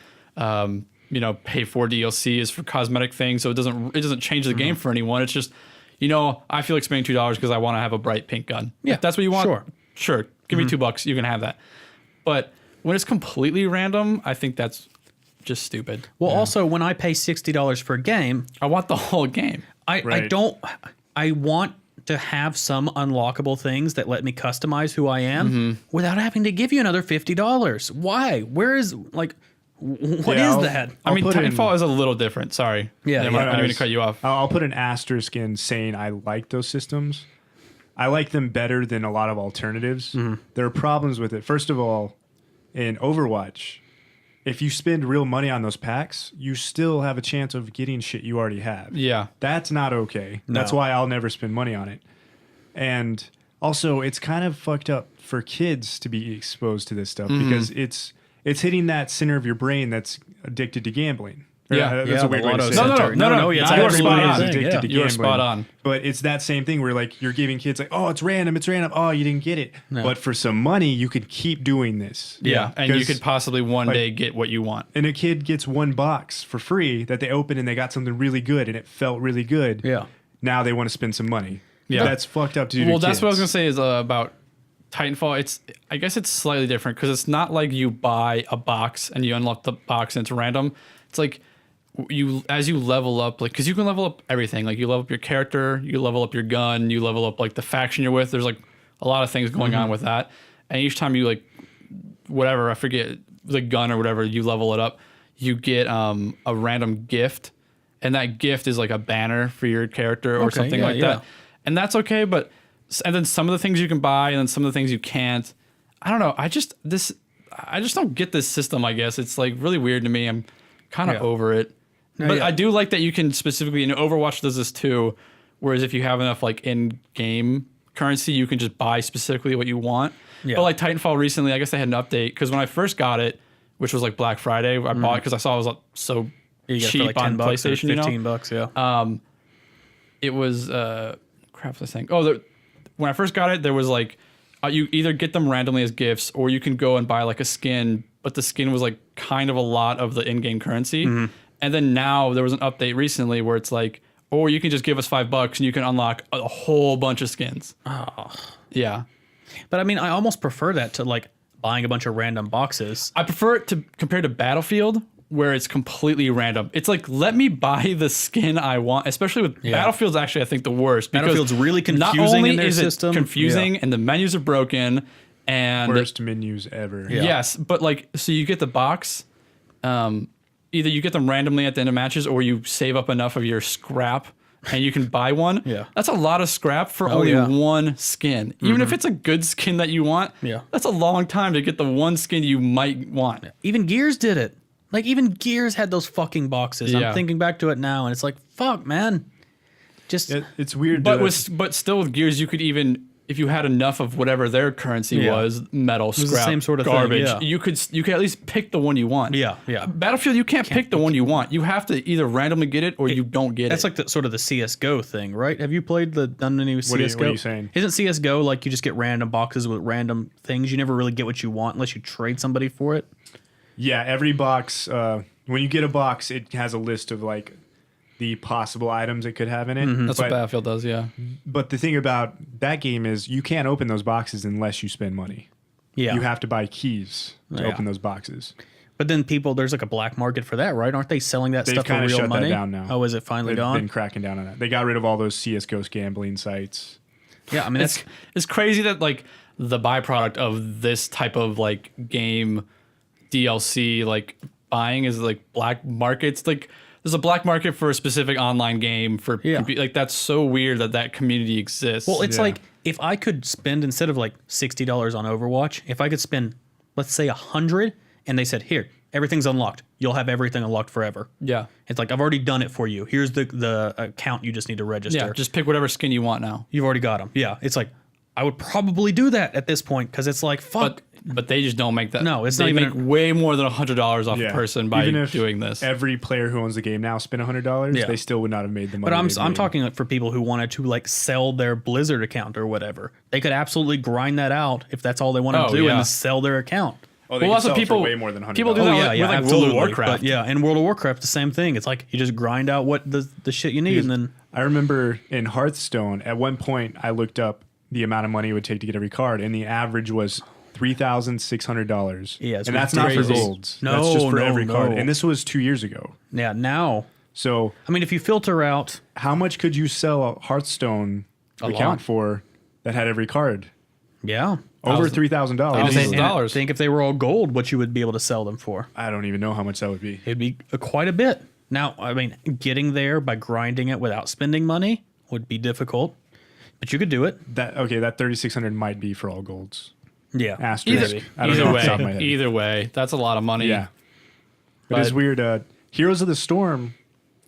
pay for DLC is for cosmetic things. So it doesn't change the game for anyone. It's just, I feel like spending $2 because I want to have a bright pink gun. Yeah, If that's what you want. sure. Sure. Give me $2. You can have that. But when it's completely random, I think that's just stupid. well, also when I pay $60 for a game, I want the whole game. Right. I want to have some unlockable things that let me customize who I am without having to give you another $50. Why? Where is like what Yeah, is I'll- that? I mean, put in- Titanfall is a little different. Sorry. Yeah, Never yeah. mind. I didn't mean to cut you off. I'll put an asterisk in saying I like those systems. I like them better than a lot of alternatives. There are problems with it. First of all, in Overwatch, if you spend real money on those packs, you still have a chance of getting shit you already have. Yeah. That's not okay. That's No. why I'll never spend money on it. And also, it's kind of fucked up for kids to be exposed to this stuff because it's hitting that center of your brain that's addicted to gambling. Or, Yeah. that's a weird way to say it. No, it's you are actually spot a on. thing, Addicted yeah. to You are gambling. spot on. But it's that same thing where like you're giving kids like, oh, it's random. Oh, you didn't get it. But for some money, you could keep doing this. Yeah. And you 'Cause- could possibly one day get what you want. And a kid gets one box for free that they open and they got something really good and it felt really good. Yeah. Now they want to spend some money. Yeah. That's fucked up to do. Well, to that's what I was going kids. to say is about Titanfall. I guess it's slightly different because it's not like you buy a box and you unlock the box and it's random. It's like as you level up, like, because you can level up everything. Like you level up your character, you level up your gun, you level up like the faction you're with. There's like a lot of things going on with that. And each time you like whatever, I forget the gun or whatever, you level it up, you get a random gift, and that gift is like a banner for your character or Okay, something yeah, like yeah. that. And that's okay, and then some of the things you can buy, and then some of the things you can't. I don't know. I just don't get this system. I guess it's like really weird to me. I'm kind of Yeah. over it. But yeah. I do like that you can specifically, Overwatch does this too. Whereas if you have enough like in-game currency, you can just buy specifically what you want. Yeah. But like Titanfall recently, I guess they had an update because when I first got it, which was like Black Friday, I bought it because I saw it was like, so You get it cheap for like on $10 or PlayStation. You know, $15, yeah. it was crap was I saying? When I first got it, there was like you either get them randomly as gifts or you can go and buy like a skin, but the skin was like kind of a lot of the in-game currency. And then now there was an update recently where it's like, or you can just give us $5 and you can unlock a whole bunch of skins. Oh. Yeah. But I mean, I almost prefer that to like buying a bunch of random boxes. I prefer it to compared to Battlefield, where it's completely random. It's like, let me buy the skin I want, especially with Battlefield's actually, I think, the worst. Because Battlefield's really not confusing only in their is it system. confusing and the menus are broken and Worst menus ever. yes, but like, so you get the box, either you get them randomly at the end of matches or you save up enough of your scrap and you can buy one. Yeah. That's a lot of scrap for only yeah. one skin. Even if it's a good skin that you want, Yeah. that's a long time to get the one skin you might want. Even Gears did it. Like even Gears had those fucking boxes. Yeah. I'm thinking back to it now, and it's like, fuck, man. Just It's weird. But to- but still with Gears, you could even, if you had enough of whatever their currency Yeah. was, metal, was the scrap, same sort of thing, garbage, yeah. you could at least pick the one you want. Yeah, yeah. Battlefield, you can't pick the one you want. You have to either randomly get it or you don't get that's it. like the sort of the CS:GO thing, right? Have you played done any What are you- CS:GO? what are you saying? Isn't CS:GO like you just get random boxes with random things? You never really get what you want unless you trade somebody for it. Yeah, every box. When you get a box, it has a list of like the possible items it could have in it. That's what Battlefield does, yeah. But the thing about that game is you can't open those boxes unless you spend money. Yeah. You have to buy keys to Yeah. open those boxes. But then there's like a black market for that, right? Aren't they selling that They've stuff for kind of real shut money? that down now. Oh, is it finally They've gone? been cracking down on that. They got rid of all those CS:GO gambling sites. Yeah, I mean that's It's crazy that like the byproduct of this type of like game DLC like buying is like black markets. Like there's a black market for a specific online game for Yeah. like that's so weird that community exists. Well, it's Yeah. like if I could spend instead of like $60 on Overwatch, if I could spend, let's say 100, and they said, here, everything's unlocked. You'll have everything unlocked forever. yeah. It's like I've already done it for you. Here's the account you just need to register. Yeah, just pick whatever skin you want now. You've already got them. Yeah, it's like I would probably do that at this point because it's like fuck. But they just don't make that. No, it's they not even make way more than $100 off a person by Even if doing this. Every player who owns the game now spent $100. Yeah. They still would not have made the money. But I'm they made. talking like for people who wanted to like sell their Blizzard account or whatever. They could absolutely grind that out if that's all they want to Oh, do yeah. and sell their account. Oh, they Well, can also sell it for people- way more than $100. people do that with, like, World of absolutely. Warcraft. But yeah, in World of Warcraft, the same thing. It's like you just grind out what the shit you need, and then I remember in Hearthstone, at one point, I looked up the amount of money it would take to get every card, and the average was $3,600. Yeah, it's and that's not for crazy. golds. No, that's just for no, every card. no. And this was 2 years ago. yeah. Now, So I mean, if you filter out, how much could you sell a Hearthstone account lot. for that had every card? yeah, Over $3,000. Thousands of And dollars. think if they were all gold, what you would be able to sell them for? I don't even know how much that would be. It'd be quite a bit. Now, I mean, getting there by grinding it without spending money would be difficult, but you could do it. That 3,600 might be for all golds. Yeah, Asterisk. maybe. I don't know Either off the top of my way, head. either way, that's a lot of money. Yeah. But it's But- weird. Heroes of the Storm,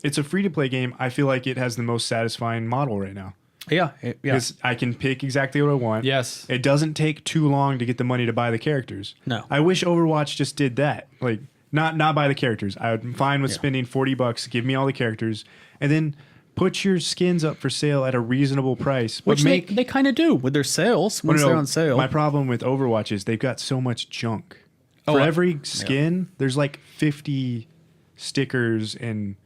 it's a free-to-play game. I feel like it has the most satisfying model right now. Yeah, yeah. Because I can pick exactly what I want. Yes. It doesn't take too long to get the money to buy the characters. No. I wish Overwatch just did that. Like, not buy the characters. I would be fine with spending $40, give me all the characters, and then put your skins up for sale at a reasonable price. But Which they kind of do with their sales once No, they're on sale. My problem with Overwatch is they've got so much junk. For every skin, there's like 50 stickers and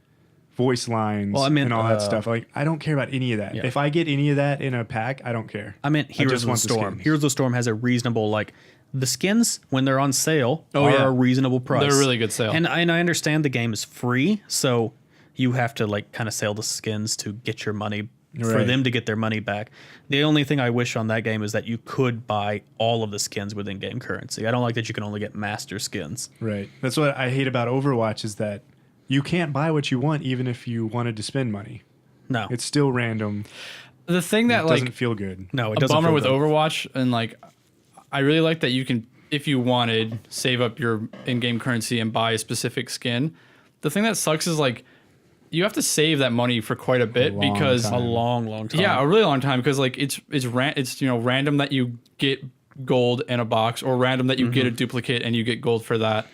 voice lines Well, I mean, and all that stuff. Like, I don't care about any of that. Yeah. If I get any of that in a pack, I don't care. I meant Heroes just of the want the Storm. skins. Heroes of the Storm has a reasonable like the skins when they're on sale are yeah. a reasonable price. They're a really good sale. And I understand the game is free, so you have to like kind of sell the skins to get your money for Right. them to get their money back. The only thing I wish on that game is that you could buy all of the skins with in-game currency. I don't like that you can only get master skins. Right. That's what I hate about Overwatch is that you can't buy what you want even if you wanted to spend money. No, It's still random. The thing that It like doesn't feel good. no, it a doesn't. bummer feel with good. Overwatch, and like I really like that you can, if you wanted, save up your in-game currency and buy a specific skin. The thing that sucks is like you have to save that money for quite a bit long because time. a long time. yeah, a really long time because like it's random that you get gold in a box or random that you get a duplicate and you get gold for that.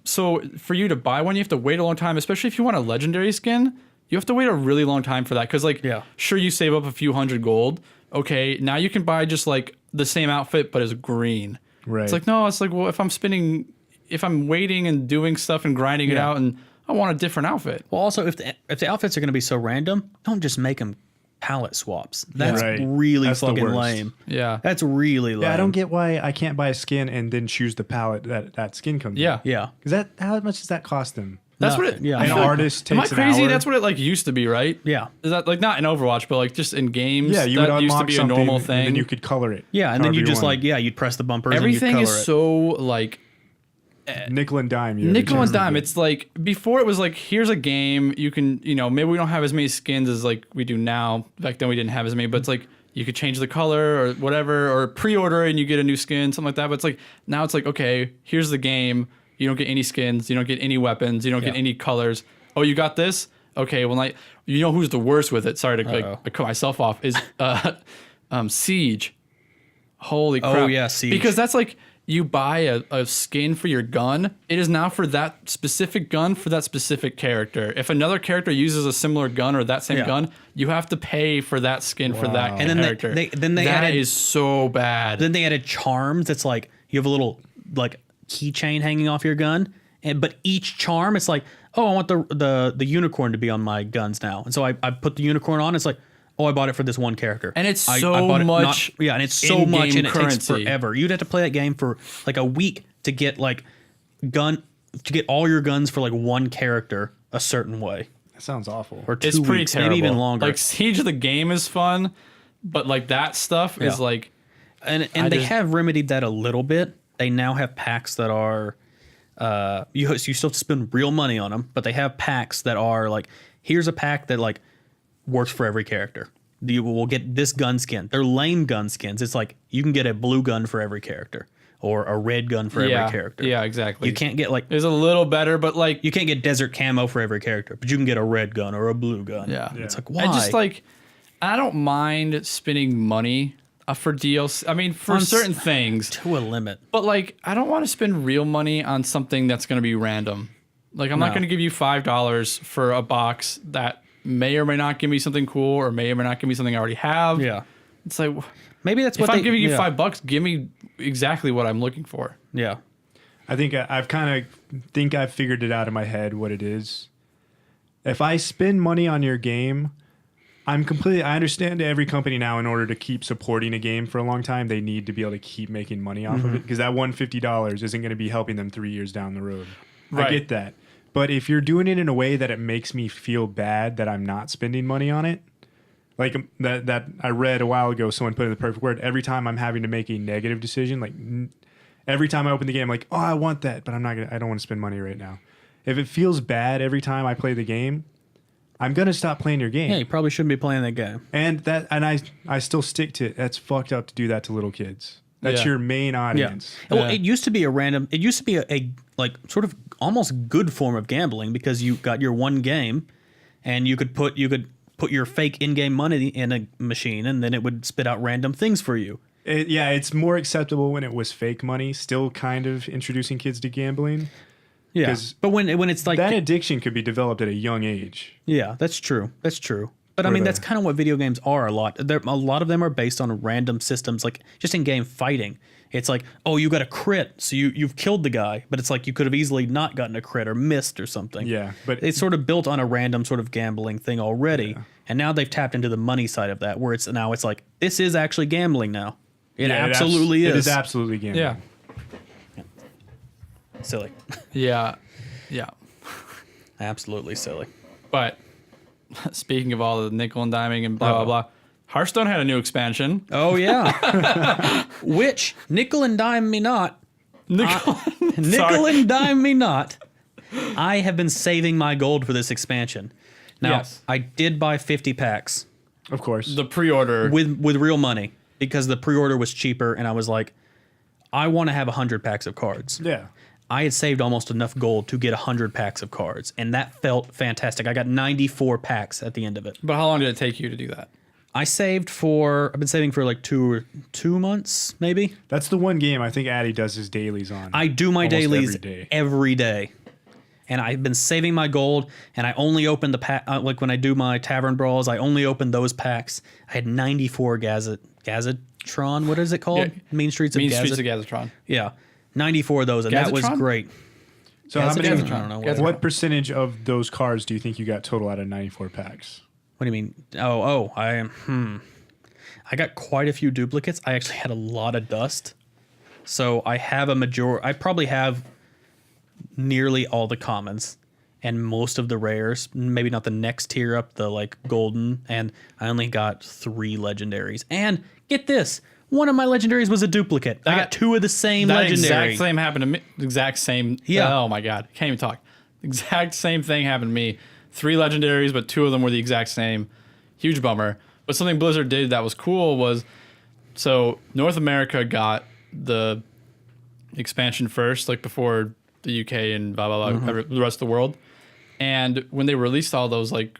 So for you to buy one, you have to wait a long time, especially if you want a legendary skin. You have to wait a really long time for that because, like, Yeah. sure, you save up a few hundred gold. Okay, now you can buy just like the same outfit but as green. Right. It's like no, it's like well, if I'm waiting and doing stuff and grinding it Yeah. out, and I want a different outfit. Well, also if the outfits are going to be so random, don't just make them palette swaps. That's Right. really That's the fucking worst. lame. Yeah, That's really lame. Yeah, I don't get why I can't buy a skin and then choose the palette that skin comes yeah, in. Yeah. Because how much does that cost them? That's what it. Nothing. Yeah. I An feel like- artist Am I takes an crazy? hour. That's what it like used to be, right? Yeah. Is that like not in Overwatch, but like just in games? Yeah, you that would used to unlock be a something normal and thing. then you could color it. Yeah, and then however you just want. like you'd press the bumpers. Everything and you'd is color it. so like nickel and dime. You nickel and every time. dime. It's like before it was like here's a game you can maybe we don't have as many skins as like we do now. Back then we didn't have as many, but it's like you could change the color or whatever or pre-order and you get a new skin, something like that. But it's like now it's like okay, here's the game. You don't get any skins. You don't get any weapons. You don't get Yeah. any colors. Oh, you got this? Okay, well, like you know who's the worst with it? Sorry to Uh-oh. like cut myself off. Is Siege? Holy crap! Oh, yeah, Siege. Because that's like you buy a skin for your gun. It is now for that specific gun for that specific character. If another character uses a similar gun or that same Yeah. gun, you have to pay for that skin for that And then character. they That added- is so bad. Then they added charms. It's like you have a little like keychain hanging off your gun, but each charm, it's like, oh, I want the unicorn to be on my guns now, and so I put the unicorn on. It's like, oh, I bought it for this one character, And it's I so bought it much yeah, and it's so in-game much, and it takes currency. forever. You'd have to play that game for like a week to get like to get all your guns for like one character a certain way, That sounds awful. or 2 it's pretty weeks, terrible. maybe even longer. Like Siege of the game is fun, but like that stuff is Yeah. like And I they just- have remedied that a little bit. They now have packs that are you still have to spend real money on them, but they have packs that are like, here's a pack that like works for every character. You will get this gun skin. They're lame gun skins. It's like you can get a blue gun for every character or a red gun for every character. Yeah, exactly. You can't get like It's a little better, but like you can't get desert camo for every character, but you can get a red gun or a blue gun. Yeah. It's like why? I just like I don't mind spending money for DLC. I mean, for certain things to a limit. But like, I don't want to spend real money on something that's going to be random. Like, I'm not going to give you $5 for a box that may or may not give me something cool, or may or may not give me something I already have. Yeah, it's like maybe that's if what I'm giving you $5, give me exactly what I'm looking for. Yeah, I think I've kind of think I've figured it out in my head what it is. If I spend money on your game, I understand every company now, in order to keep supporting a game for a long time, they need to be able to keep making money off of it, because that $150 isn't going to be helping them 3 years down the road. Right. I get that. But if you're doing it in a way that it makes me feel bad that I'm not spending money on it, like that I read a while ago, someone put in the perfect word, every time I'm having to make a negative decision, like every time I open the game, I'm like, oh, I want that, but I don't want to spend money right now. If it feels bad every time I play the game, I'm gonna stop playing your game. Yeah, you probably shouldn't be playing that game. And I still stick to it. That's fucked up to do that to little kids. That's Yeah. your main audience. Yeah. Well, it used to be it used to be a like sort of almost good form of gambling, because you got your one game and you could put your fake in-game money in a machine, and then it would spit out random things for you. It's more acceptable when it was fake money, still kind of introducing kids to gambling. Yeah. 'Cause But when it's like that addiction could be developed at a young age. yeah, that's true. That's true. But I Or mean, the- that's kind of what video games are a lot. A lot of them are based on random systems, like just in-game fighting. It's like, oh, you got a crit, so you've killed the guy, but it's like you could have easily not gotten a crit or missed or something. Yeah, but It's sort of built on a random sort of gambling thing already, and now they've tapped into the money side of that, where it's like this is actually gambling now. It absolutely is. It is absolutely gambling. Yeah. Silly, Yeah. Yeah. absolutely silly. But speaking of all the nickel and diming and blah, blah, blah, Hearthstone had a new expansion. Oh yeah, which nickel and dime me not. Nickel, Nickel and dime me not. I have been saving my gold for this expansion. Now, Yes. I did buy 50 packs Of course. the pre-order. with real money, because the pre-order was cheaper, and I was like, I want to have 100 packs of cards. yeah. I had saved almost enough gold to get 100 packs of cards, and that felt fantastic. I got 94 packs at the end of it. But how long did it take you to do that? I've been saving for like 2 months, maybe. That's the one game I think Addy does his dailies on. I do my almost dailies every day. every day. And I've been saving my gold, and I only open the pack, like when I do my tavern brawls, I only open those packs. I had 94 Gazatron, what is it called? Yeah. Mean Streets Mean of Streets Gazat. of Gazatron. Yeah, 94 of those, and that was Gazatron? great. So how many? Gazatron, I don't know what What percentage of those cards do you think you got total out of 94 packs? What do you mean? I got quite a few duplicates. I actually had a lot of dust. So I have I probably have nearly all the commons and most of the rares, maybe not the next tier up, the like golden, and I only got 3 legendaries. And get this, one of my legendaries was a duplicate. I got 2 of the same That legendary. exact same happened to me. Exact same. Yeah. Oh my God. Can't even talk. Exact same thing happened to me. 3 legendaries, but 2 of them were the exact same. Huge bummer. But something Blizzard did that was cool was, so North America got the expansion first, like before the UK and blah, blah, blah, the rest of the world. And when they released all those like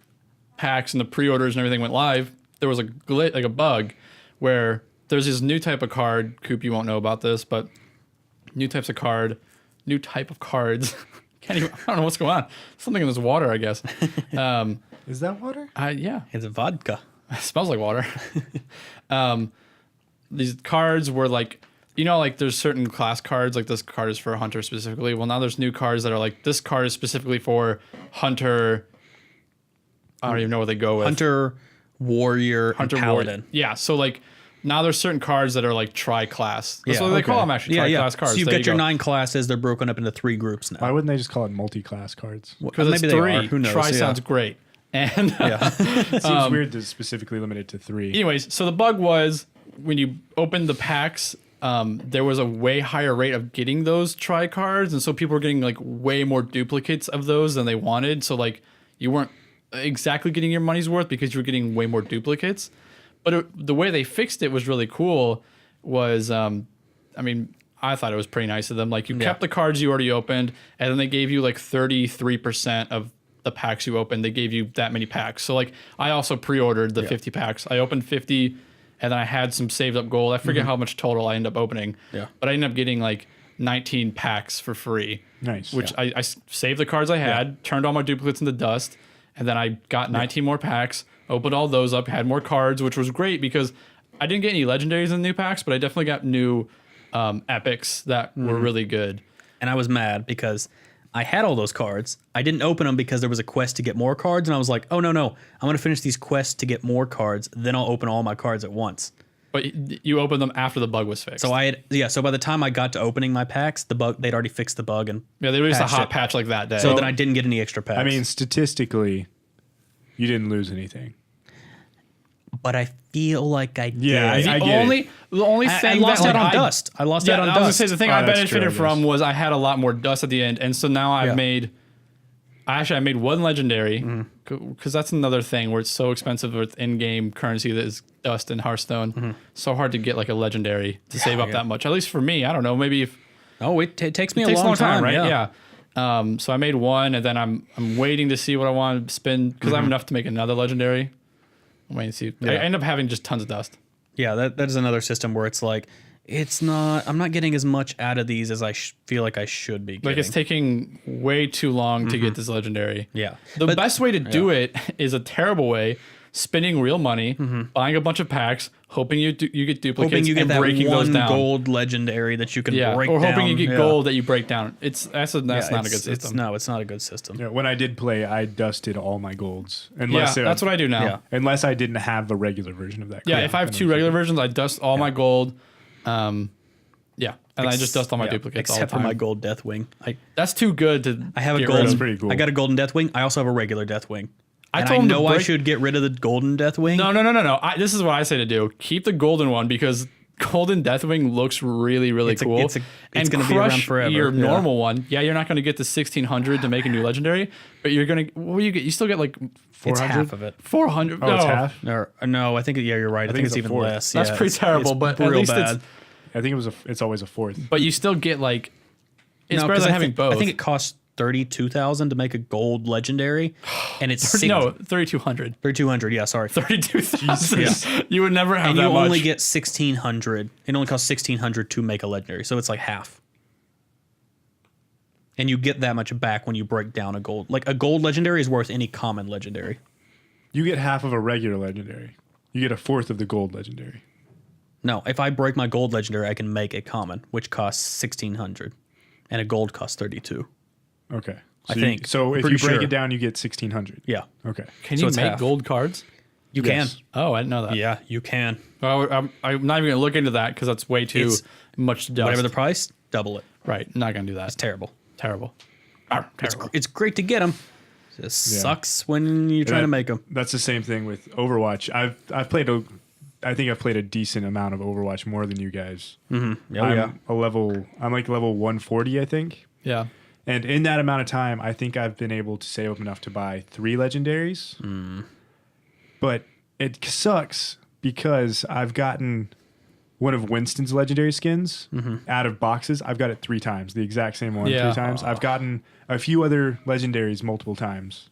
packs and the pre-orders and everything went live, there was a glitch, like a bug, where there's this new type of card. Coop, you won't know about this, but new type of cards. Can't even, I don't know what's going on. Something in this water, I guess. Is that water? Yeah, It's a vodka. it smells like water. These cards were like, you know, like there's certain class cards, like this card is for a hunter specifically. Well, now there's new cards that are like, this card is specifically for hunter. I don't even know what they go with. Hunter, warrior, and paladin. Warrior. Yeah, so like now there's certain cards that are like tri-class. That's what they call them, actually, tri-class cards. So you've There got your go. 9 classes. They're broken up into 3 groups now. Why wouldn't they just call it multi-class cards? Because it's maybe they 3. are. Who knows? Tri Yeah. sounds great. And It seems weird to specifically limit it to 3. anyways, so the bug was when you opened the packs there was a way higher rate of getting those tri cards, and so people were getting like way more duplicates of those than they wanted. So like you weren't exactly getting your money's worth because you were getting way more duplicates. But the way they fixed it was really cool. I thought it was pretty nice of them. Like you kept the cards you already opened, and then they gave you like 33% of the packs you opened. They gave you that many packs. So like I also pre-ordered the 50 packs. I opened 50, and then I had some saved up gold. I forget how much total I ended up opening. Yeah. But I ended up getting like 19 packs for free. Nice. Which I saved the cards I had, turned all my duplicates into dust, and then I got 19 more packs, opened all those up, had more cards, which was great because I didn't get any legendaries in the new packs, but I definitely got new epics that were really good. And I was mad because I had all those cards. I didn't open them because there was a quest to get more cards, and I was like, oh, no. I'm going to finish these quests to get more cards, then I'll open all my cards at once. But you opened them after the bug was fixed. So so by the time I got to opening my packs, they'd already fixed the bug and they released a hot patch like that day. So then I didn't get any extra packs. I mean, statistically, you didn't lose anything. But I feel like I did. Yeah, I get it. The only thing I lost out on dust. I lost out on dust. I was gonna say the thing I that's benefited true, I from was I had a lot more dust at the end, and so now I made one legendary because that's another thing where it's so expensive with in-game currency that is dust in Hearthstone. So hard to get like a legendary to save up that much. At least for me, I don't know. Maybe if it takes me a long time, right? Yeah. So I made one, and then I'm waiting to see what I want to spend because I have enough to make another legendary. I'm waiting to see. I end up having just tons of dust. Yeah, that is another system where it's like I'm not getting as much out of these as I feel like I should be getting. Like it's taking way too long to get this legendary. Yeah. The best way to do it is a terrible way. Spending real money, buying a bunch of packs, hoping you get duplicates, hoping you get and that breaking those one down. gold legendary that you can break or down. hoping you get gold that you break down. That's not a good system. It's not a good system. Yeah, when I did play, I dusted all my golds. Unless that's what I do now. Yeah. Unless I didn't have the regular version of that. Yeah, if I have two regular versions, I dust all my gold. And I just dust all my duplicates all the except for time. my gold Deathwing. That's too good to. I have a get golden. rid That's of. pretty cool. I got a golden Deathwing. I also have a regular Deathwing. I told him to I break- should get rid of the golden Deathwing. No. This is what I say to do. Keep the golden one because golden Deathwing looks really, really cool. It's going to be around forever. Your normal one. Yeah, you're not going to get the 1600 to make a new legendary, but you're going to. What do you get? You still get like 400. It's half of it. 400. Oh, it's half? No, I think you're right. I think it's it's a even fourth. less. That's Yeah, pretty terrible, but at real least bad. I think it's always a fourth. But you still get like. It's No, better 'cause than I having think, both. I think it costs 32,000 to make a gold legendary, and it's 3,200. 3,200. Yeah, sorry. 32,000. You would never have And that you much. only get 1,600. It only costs 1,600 to make a legendary, so it's like half. And you get that much back when you break down a gold. Like a gold legendary is worth any common legendary. You get half of a regular legendary. You get a fourth of the gold legendary. No, if I break my gold legendary, I can make a common, which costs 1,600, and a gold costs 32. Okay. I think. So if Pretty you break sure. it down, you get 1,600. Yeah, Okay. Can So you it's make half. gold cards? you Yes. can. Oh, I didn't know that. Yeah, you can. Well, I'm not even going to look into that because that's way too It's- much dust. Whatever the price, double it. Right. Not going to do that. It's terrible. Terrible. Terrible. It's great to get them. It sucks when you're trying to make them. That's the same thing with Overwatch. I think I've played a decent amount of Overwatch, more than you guys. Mm-hmm. Oh, I'm like level 140, I think. Yeah. And in that amount of time, I think I've been able to save up enough to buy 3 legendaries. But it sucks because I've gotten one of Winston's legendary skins out of boxes. I've got it 3 times, the exact same one 3 times. I've gotten a few other legendaries multiple times.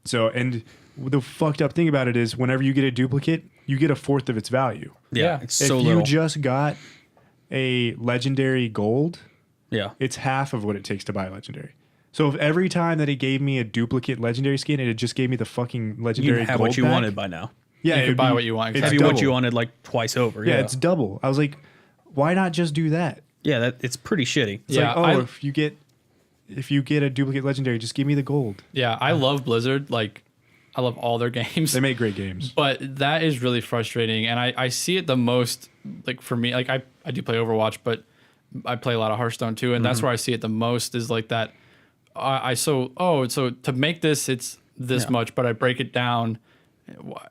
So, and the fucked up thing about it is whenever you get a duplicate, you get a fourth of its value. Yeah, it's so if little. you just got a legendary gold, Yeah. it's half of what it takes to buy a legendary. So if every time that it gave me a duplicate legendary skin, it just gave me the fucking You legendary have gold what you back, wanted by now. Yeah, You it'd could buy be- what you want. it's Have Exactly. you what you double. wanted like twice over. Yeah, it's double. I was like, why not just do that? Yeah, it's pretty shitty. It's Yeah, like, if you get a duplicate legendary, just give me the gold. Yeah. I love Blizzard. Like, I love all their games. They make great games. But that is really frustrating. And I see it the most, like for me, like I do play Overwatch, but I play a lot of Hearthstone too. And that's where I see it the most is like that. So to make this, it's this much, but I break it down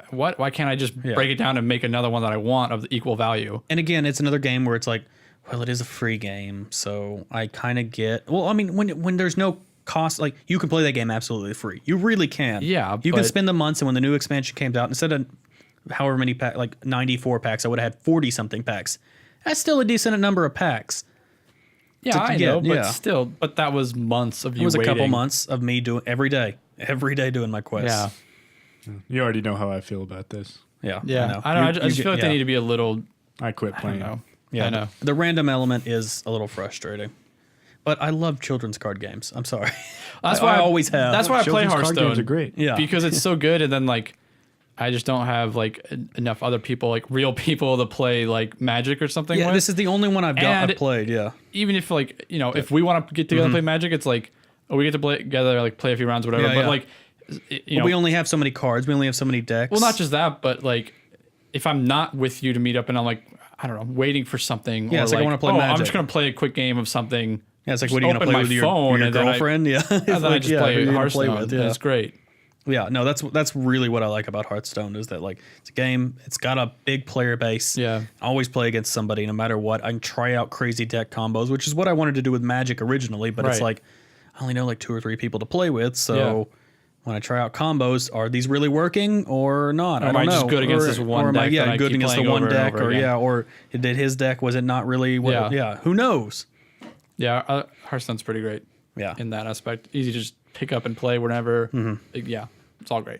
What? Why can't I just break it down and make another one that I want of the equal value? And again, it's another game where it's like, well, it is a free game, so I kind of get. Well, I mean, when there's no cost, like you can play that game absolutely free. You really can. Yeah, you can but- spend the months, and when the new expansion came out, instead of however many packs, like 94 packs, I would have had 40 something packs. That's still a decent number of packs. Yeah, I know, but yeah. still, but that was months of you It was waiting. a couple months of me doing every day doing my quests. Yeah, You already know how I feel about this. Yeah, yeah. I know. I just feel like they yeah. need to be a little. I quit I playing. don't know. Yeah, I know. The random element is a little frustrating, but I love children's card games. I'm sorry. That's why I always have. That's why I play Children's card Hearthstone. games are great. Yeah. because it's so good, and then like I just don't have like enough other people, like real people, to play like Magic or something. Yeah, with. this is the only one I've And- played. Yeah. Even if like if we want to get together and play Magic, it's like we get to play together, like play a few rounds, or whatever. Yeah, but yeah. like But we only have so many cards. We only have so many decks. well, not just that, but like if I'm not with you to meet up, and I'm like I don't know, waiting for something. Yeah, or it's like I wanna play I'm Magic. just gonna play a quick game of something. Yeah, it's like Just what are you gonna open play my with your phone and then I- girlfriend? Yeah. And then I just play Hearthstone. Yeah. It's great. Yeah, no, that's really what I like about Hearthstone is that like it's a game. It's got a big player base. Yeah. I always play against somebody, no matter what. I can try out crazy deck combos, which is what I wanted to do with Magic originally. But it's Right. like I only know like 2 or 3 people to play with, so. Yeah. When I try out combos, are these really working or not? Or I am don't I just know. good against Or- this one or am I, deck yeah, that I good keep against the playing one over and deck, over or again? yeah, or did his deck was it not really? What, Yeah. yeah, who knows? Yeah, Hearthstone's pretty great. Yeah, In that aspect, easy to just pick up and play whenever. Yeah, it's all great.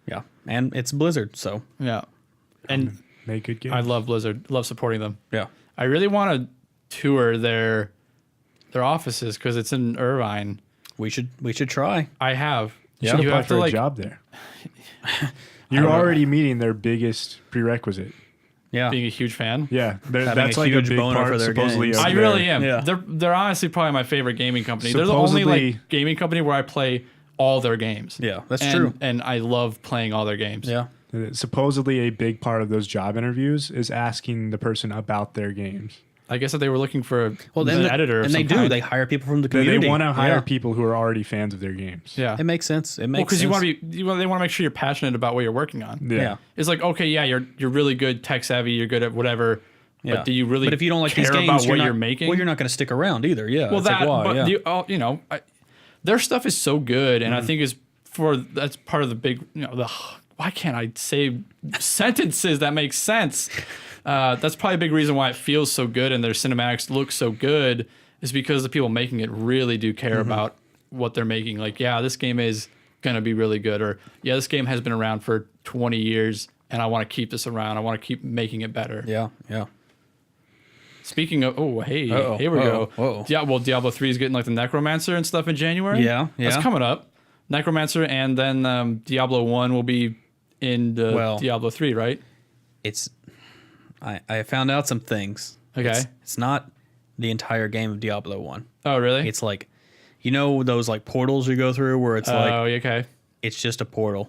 yeah, and it's Blizzard, so Yeah, and Make good games. I love Blizzard. Love supporting them. yeah. I really want to tour their offices because it's in Irvine. We should try. I have. You should You apply have for to a like. job there. You're already meeting their biggest prerequisite. Yeah, Being a huge fan. Yeah, Having that's a like a huge big boner part for their supposedly. games. of I their- really am. Yeah. They're honestly probably my favorite gaming company. They're the only Supposedly- like gaming company where I play all their games. Yeah, that's And- true. And I love playing all their games. Yeah, Supposedly, a big part of those job interviews is asking the person about their games. I guess that they were looking for well, an then editor, of and they some do. kind. They hire people from the They community. want to hire Yeah. people who are already fans of their games. Yeah. It makes sense. It Well, makes because sense. they want to make sure you're passionate about what you're working on. Yeah. It's like, okay, yeah, you're really good tech savvy, you're good at whatever. Yeah. But do you really? But if you don't like care these games, about what not, you're making? well, you're not going to stick around either. Yeah. well, it's that. like, why? But yeah. their stuff is so good, and I think is that's part of the big. Why can't I say sentences that make sense? That's probably a big reason why it feels so good and their cinematics look so good is because the people making it really do care about what they're making. Like, yeah, this game is gonna be really good, or yeah, this game has been around for 20 years, and I want to keep this around. I want to keep making it better. Yeah. Yeah. Speaking of, here Uh-oh, we go. uh-oh. Diablo 3 is getting like the Necromancer and stuff in January. Yeah, That's yeah. coming up. Necromancer, and then Diablo 1 will be in the Well- Diablo 3, right? It's. I found out some things. Okay. It's not the entire game of Diablo 1. Oh, really? It's like, those like portals you go through where it's like Oh, okay. it's just a portal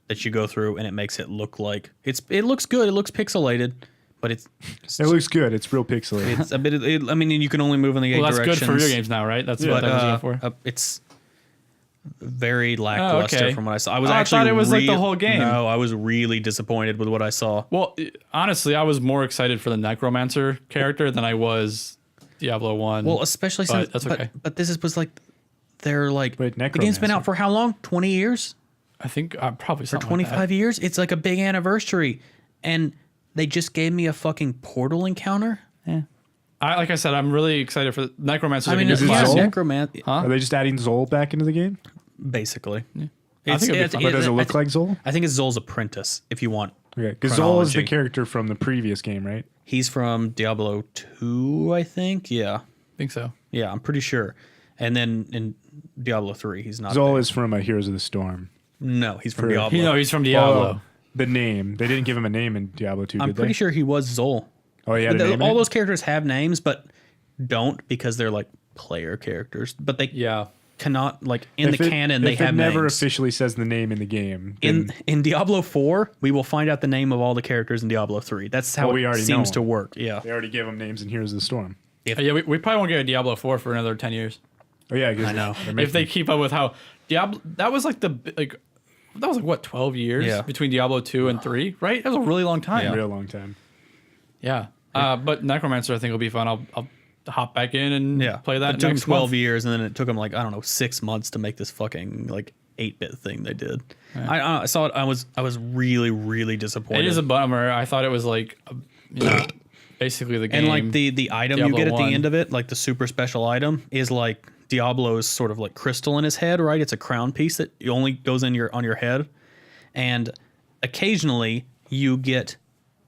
that you go through and it makes it look like it looks good. It looks pixelated, but it's It looks good. It's real pixelated. it's a bit. I mean, you can only move in the 8 Well, that's directions. good for video games now, right? That's what But that was going for. it's very lackluster okay. from what I saw. I was Oh, I actually thought it was like the real- whole game. No, I was really disappointed with what I saw. Well, honestly, I was more excited for the Necromancer character than I was Diablo 1. Well, especially But since that's okay. but this was like they're like Wait, the game's been Necromancer. out for how long? 20 years? I think probably Or something 25 years? It's like a big anniversary, and they just gave me a fucking portal encounter. Like I said, I'm really excited for Necromancer. I mean, Is it yeah, Zol? necromancer. Huh? Are they just adding Zol back into the game? Basically. I think it'd be fun. But does it look like Zol? I think it's Zol's apprentice, if you want. Okay, because Zol is the Chronology. character from the previous game, right? He's from Diablo 2, I think. Yeah. I think so. Yeah, I'm pretty sure. And then in Diablo 3, he's not. Zol there. is from Heroes of the Storm. No, he's from For- Diablo. He's from Diablo. Oh, the name. They didn't give him a name in Diablo 2, I'm did pretty they? sure he was Zol. Oh, he had a name in All it? those characters have names, but don't because they're like player characters. But they Yeah. cannot, like, in If the it- canon, they if have it never names. officially says the name in the game. In then Diablo 4, we will find out the name of all the characters in Diablo 3. That's how Well, we it already seems know. to work. Yeah. they already gave him names in Heroes of the Storm. Yeah, we probably won't get a Diablo 4 for another 10 years. Oh, yeah. I know. If they keep up with how Diablo, that was like that was like what 12 years Yeah. between Diablo 2 and 3, right? That was a really long time. Yeah. Real long time. Yeah. But Necromancer, I think will be fun. I'll hop back in and play that. It took them next 12 month. years, and then it took them like, I don't know, 6 months to make this fucking like 8-bit thing they did. I saw it. I was really, really disappointed. It is a bummer. I thought it was like, basically the game. And like the item Diablo you get at 1. the end of it, like the super special item, is like Diablo's sort of like crystal in his head, right? It's a crown piece that only goes in on your head, and occasionally you get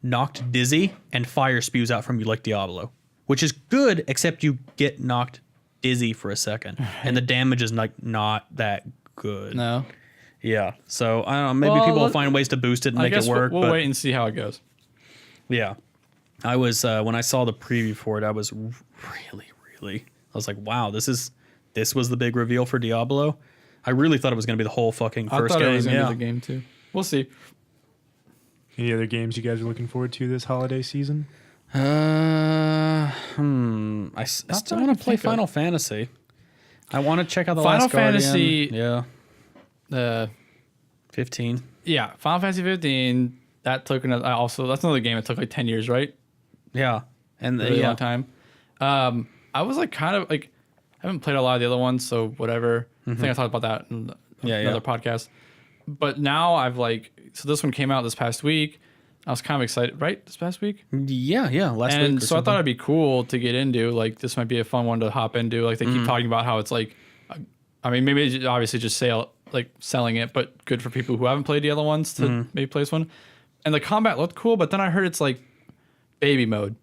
knocked dizzy and fire spews out from you like Diablo, which is good, except you get knocked dizzy for a second, and the damage is like not that good. No. Yeah, so I don't know. Maybe Well, people will find ways to boost it and I make guess it work. we'll but wait and see how it goes. yeah, I was when I saw the preview for it, I was really. I was like, wow, this was the big reveal for Diablo. I really thought it was going to be the whole fucking first I thought game. it was going to Yeah. be the game too. We'll see. Any other games you guys are looking forward to this holiday season? I still that I want can to play think of. Final Fantasy. I want to check out the Final Last Guardian. Fantasy- Yeah, 15. Yeah, Final Fantasy 15. That took that's another game that took like 10 years, right? Yeah, and A really yeah. long time. I was like kind of like I haven't played a lot of the other ones, so whatever. I think I talked about that in another podcast. But now I've so this one came out this past week. I was kind of excited, right? This past week. Yeah, last week. And or so I something. thought it'd be cool to get into. Like this might be a fun one to hop into. Like they keep talking about how it's like, I mean, maybe it's obviously just selling it, but good for people who haven't played the other ones to maybe play this one. And the combat looked cool, but then I heard it's like baby mode.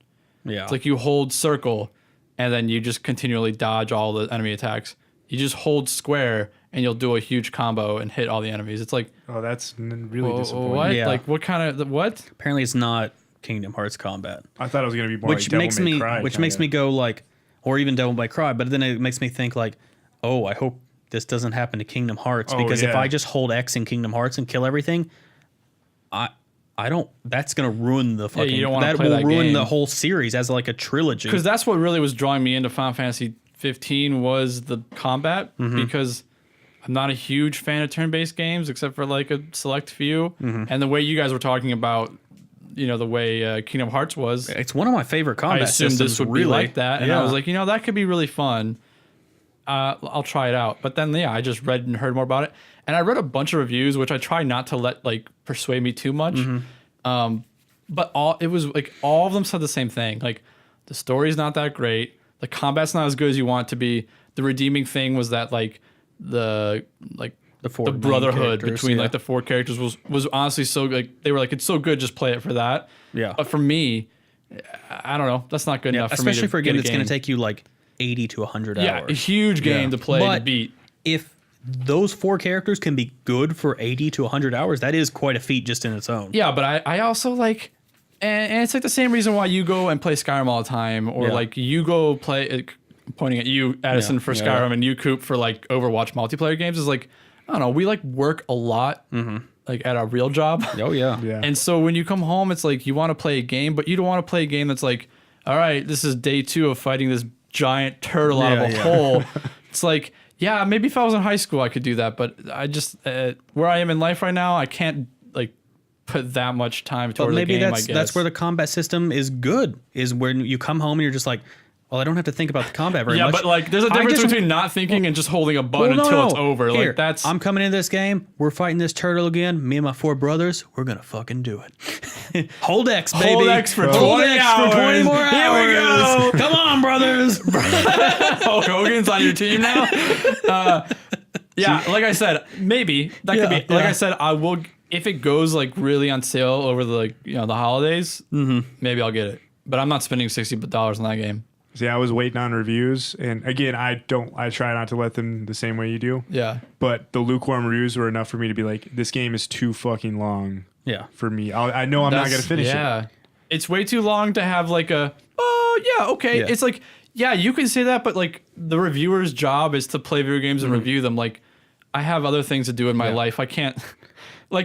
Yeah, It's like you hold circle, and then you just continually dodge all the enemy attacks. You just hold square, and you'll do a huge combo and hit all the enemies. It's like, Oh, that's really disappointing. what? Yeah. Like what kind of what? apparently it's not Kingdom Hearts combat, I thought it was going to be more which like Devil makes May me Cry makes kinda. me go like, or even Devil May Cry. But then it makes me think like, oh, I hope this doesn't happen to Kingdom Hearts, Oh, because if yeah. I just hold X in Kingdom Hearts and kill everything, I don't. That's gonna ruin the fucking. you don't wanna that play will that ruin game. the whole series as like a trilogy. Because that's what really was drawing me into Final Fantasy 15 was the combat. Because I'm not a huge fan of turn-based games, except for like a select few. And the way you guys were talking about, the way Kingdom Hearts was, It's one of my favorite I combat assumed systems. this would really. be like that. And Yeah. I was like, that could be really fun. I'll try it out. But then, I just read and heard more about it. And I read a bunch of reviews, which I try not to let persuade me too much. But all of them said the same thing. Like, the story's not that great. The combat's not as good as you want it to be. The redeeming thing was that the four main brotherhood characters, between yeah. the four characters was honestly so they were like, it's so good, just play it for that. Yeah. But for me, I don't know. That's not good enough. Especially for a game get that's going to take you like 80 to 100 a hours. huge game to play to But beat. if those four characters can be good for 80 to 100 hours, that is quite a feat just in its own. Yeah, but I also and it's like the same reason why you go and play Skyrim all the time, or Yeah. you go play. Pointing at you, Addison, Yeah, for yeah. Skyrim, and you, Coop, for Overwatch multiplayer games is I don't know. We work a lot, at our real job. Oh, yeah. Yeah. And so when you come home, it's you want to play a game, but you don't want to play a game that's all right, this is day 2 of fighting this giant turtle out of a Yeah, yeah. hole. It's yeah, maybe if I was in high school, I could do that, but I just where I am in life right now, I can't put that much time But toward maybe the game. I guess that's where the combat system is good, is when you come home and you're just like, well, I don't have to think about the combat very much. but there's a I difference just- between not thinking and just holding a button Well, until it's over. Here, That's I'm coming into this game. We're fighting this turtle again. Me and my 4 brothers. We're gonna fucking do it. Hold X, baby. Hold X for Hold 20 X for 20 hours. more hours. Here we go. Come on, brothers. Hulk Hogan's on your team now. Yeah, like I said, maybe that could be. Like I said, I will if it goes really on sale over the the holidays. Maybe I'll get it, but I'm not spending $60 on that game. See, I was waiting on reviews, and again, I try not to let them the same way you do. Yeah, But the lukewarm reviews were enough for me to be like, this game is too fucking long Yeah. for me. I know I'm not going to finish it. Yeah, it's way too long to have okay. Yeah. It's you can say that, but the reviewer's job is to play video games and review them. I have other things to do in my life. I can't.